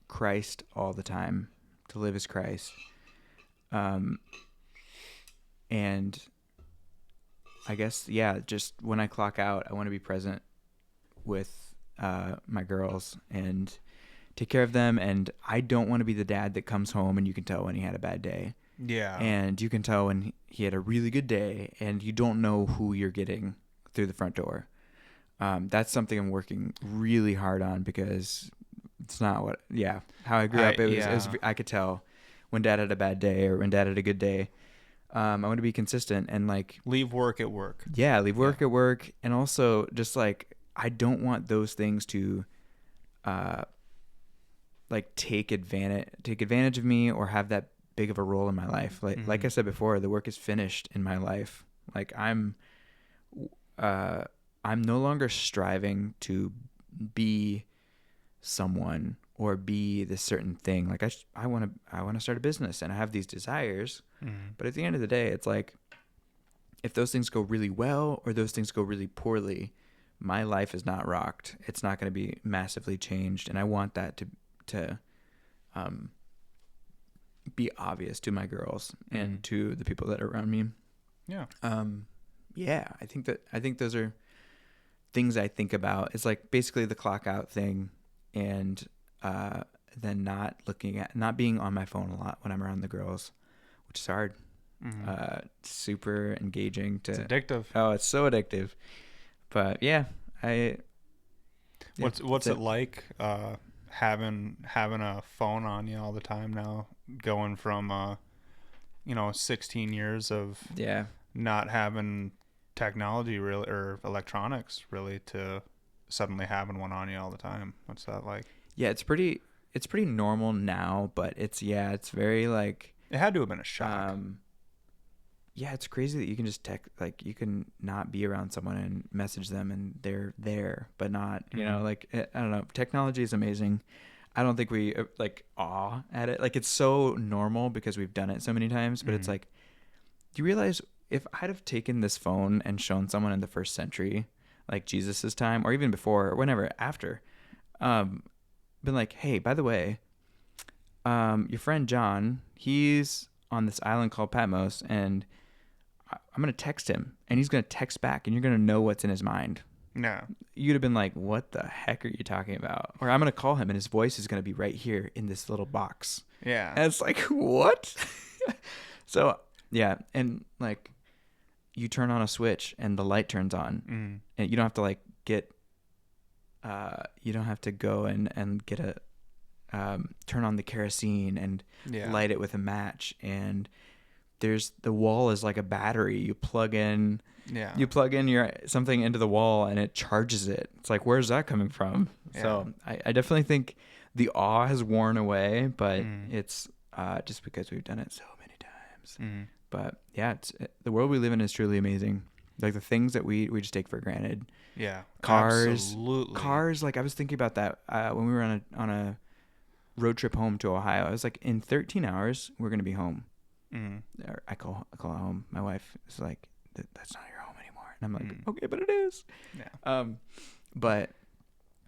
Christ all the time, to live as Christ. And I guess, just when I clock out, I want to be present with my girls and take care of them. And I don't want to be the dad that comes home and you can tell when he had a bad day. Yeah. And you can tell when he had a really good day, and you don't know who you're getting through the front door. that's something I'm working really hard on because it's not how I grew up. It was I could tell when dad had a bad day or when dad had a good day. I want to be consistent and like leave work at work. Yeah, leave work at work, and also just like I don't want those things to, like take advantage of me or have that big of a role in my life. Like I said before, the work is finished in my life. Like I'm no longer striving to be someone or be this certain thing. Like I want to start a business and I have these desires, but at the end of the day, it's like if those things go really well or those things go really poorly, my life is not rocked. It's not going to be massively changed, and I want that to be obvious to my girls and to the people that are around me. Yeah. I think those are things I think about. It's like basically the clock out thing, and then not being on my phone a lot when I'm around the girls, which is hard. Super engaging. It's addictive. Oh, it's so addictive. But yeah, what's it like having a phone on you all the time now, going from 16 years of not having technology really or electronics really to suddenly having one on you all the time? What's that like? Yeah, it's pretty normal now, but it's very like, it had to have been a shock. It's crazy that you can just you can not be around someone and message them and they're there, but not, like, I don't know. Technology is amazing. I don't think we like awe at it. Like, it's so normal because we've done it so many times, but it's like, do you realize if I'd have taken this phone and shown someone in the first century, like Jesus's time or even before or whenever after, been like, hey, by the way, your friend John, he's on this island called Patmos, and I'm going to text him, and he's going to text back, and you're going to know what's in his mind. No. You'd have been like, what the heck are you talking about? Or I'm going to call him, and his voice is going to be right here in this little box. Yeah. And it's like, what? So, yeah, and like, you turn on a switch, and the light turns on, and you don't have to like you don't have to go and get a turn on the kerosene and light it with a match, and the wall is like a battery. You plug in your something into the wall and it charges it. It's like, where's that coming from? So I definitely think the awe has worn away, but it's just because we've done it so many times. But yeah, the world we live in is truly amazing. Like the things that we just take for granted. Yeah, cars, absolutely. Cars. Like I was thinking about that when we were on a road trip home to Ohio. I was like, in 13 hours, we're gonna be home. I call it home. My wife is like, that's not your home anymore, and I'm like, okay, but it is. Yeah. But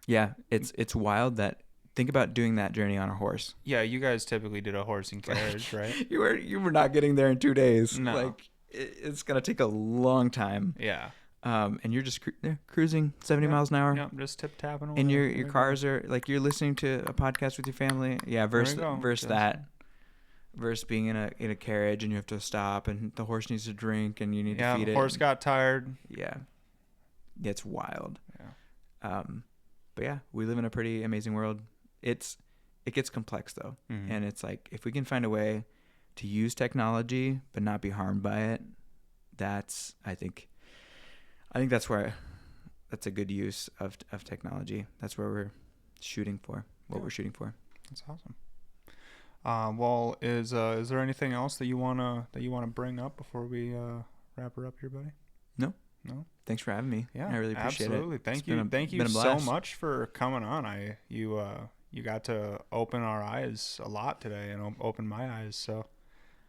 yeah, it's wild that. Think about doing that journey on a horse. Yeah, you guys typically did a horse and carriage, right? You were not getting there in 2 days. No. Like it's gonna take a long time. Yeah. And you're just cruising 70 miles an hour. Yep, just tip tapping away. And your cars are like, you're listening to a podcast with your family. Yeah, verse that. Versus being in a carriage and you have to stop and the horse needs to drink and you need to feed it. Yeah, the horse got tired. Yeah, it's wild. Yeah. But yeah, we live in a pretty amazing world. It gets complex though, and it's like if we can find a way to use technology but not be harmed by it, I think that's a good use of technology. That's where we're shooting for. We're shooting for. That's awesome. Well, is there anything else that you wanna bring up before we wrap her up here, buddy? No. Thanks for having me. Yeah, I really appreciate it. Absolutely. Thank you so much for coming on. You got to open our eyes a lot today and open my eyes. So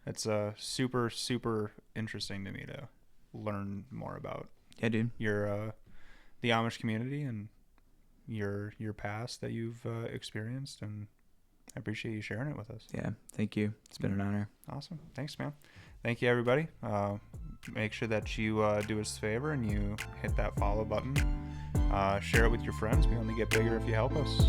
it's super, super interesting to me to learn more about. Yeah, dude. Your the Amish community and your past that you've experienced, and I appreciate you sharing it with us. Yeah, thank you. It's been an honor. Awesome. Thanks, man. Thank you, everybody. Make sure that you do us a favor and you hit that follow button. Share it with your friends. We only get bigger if you help us.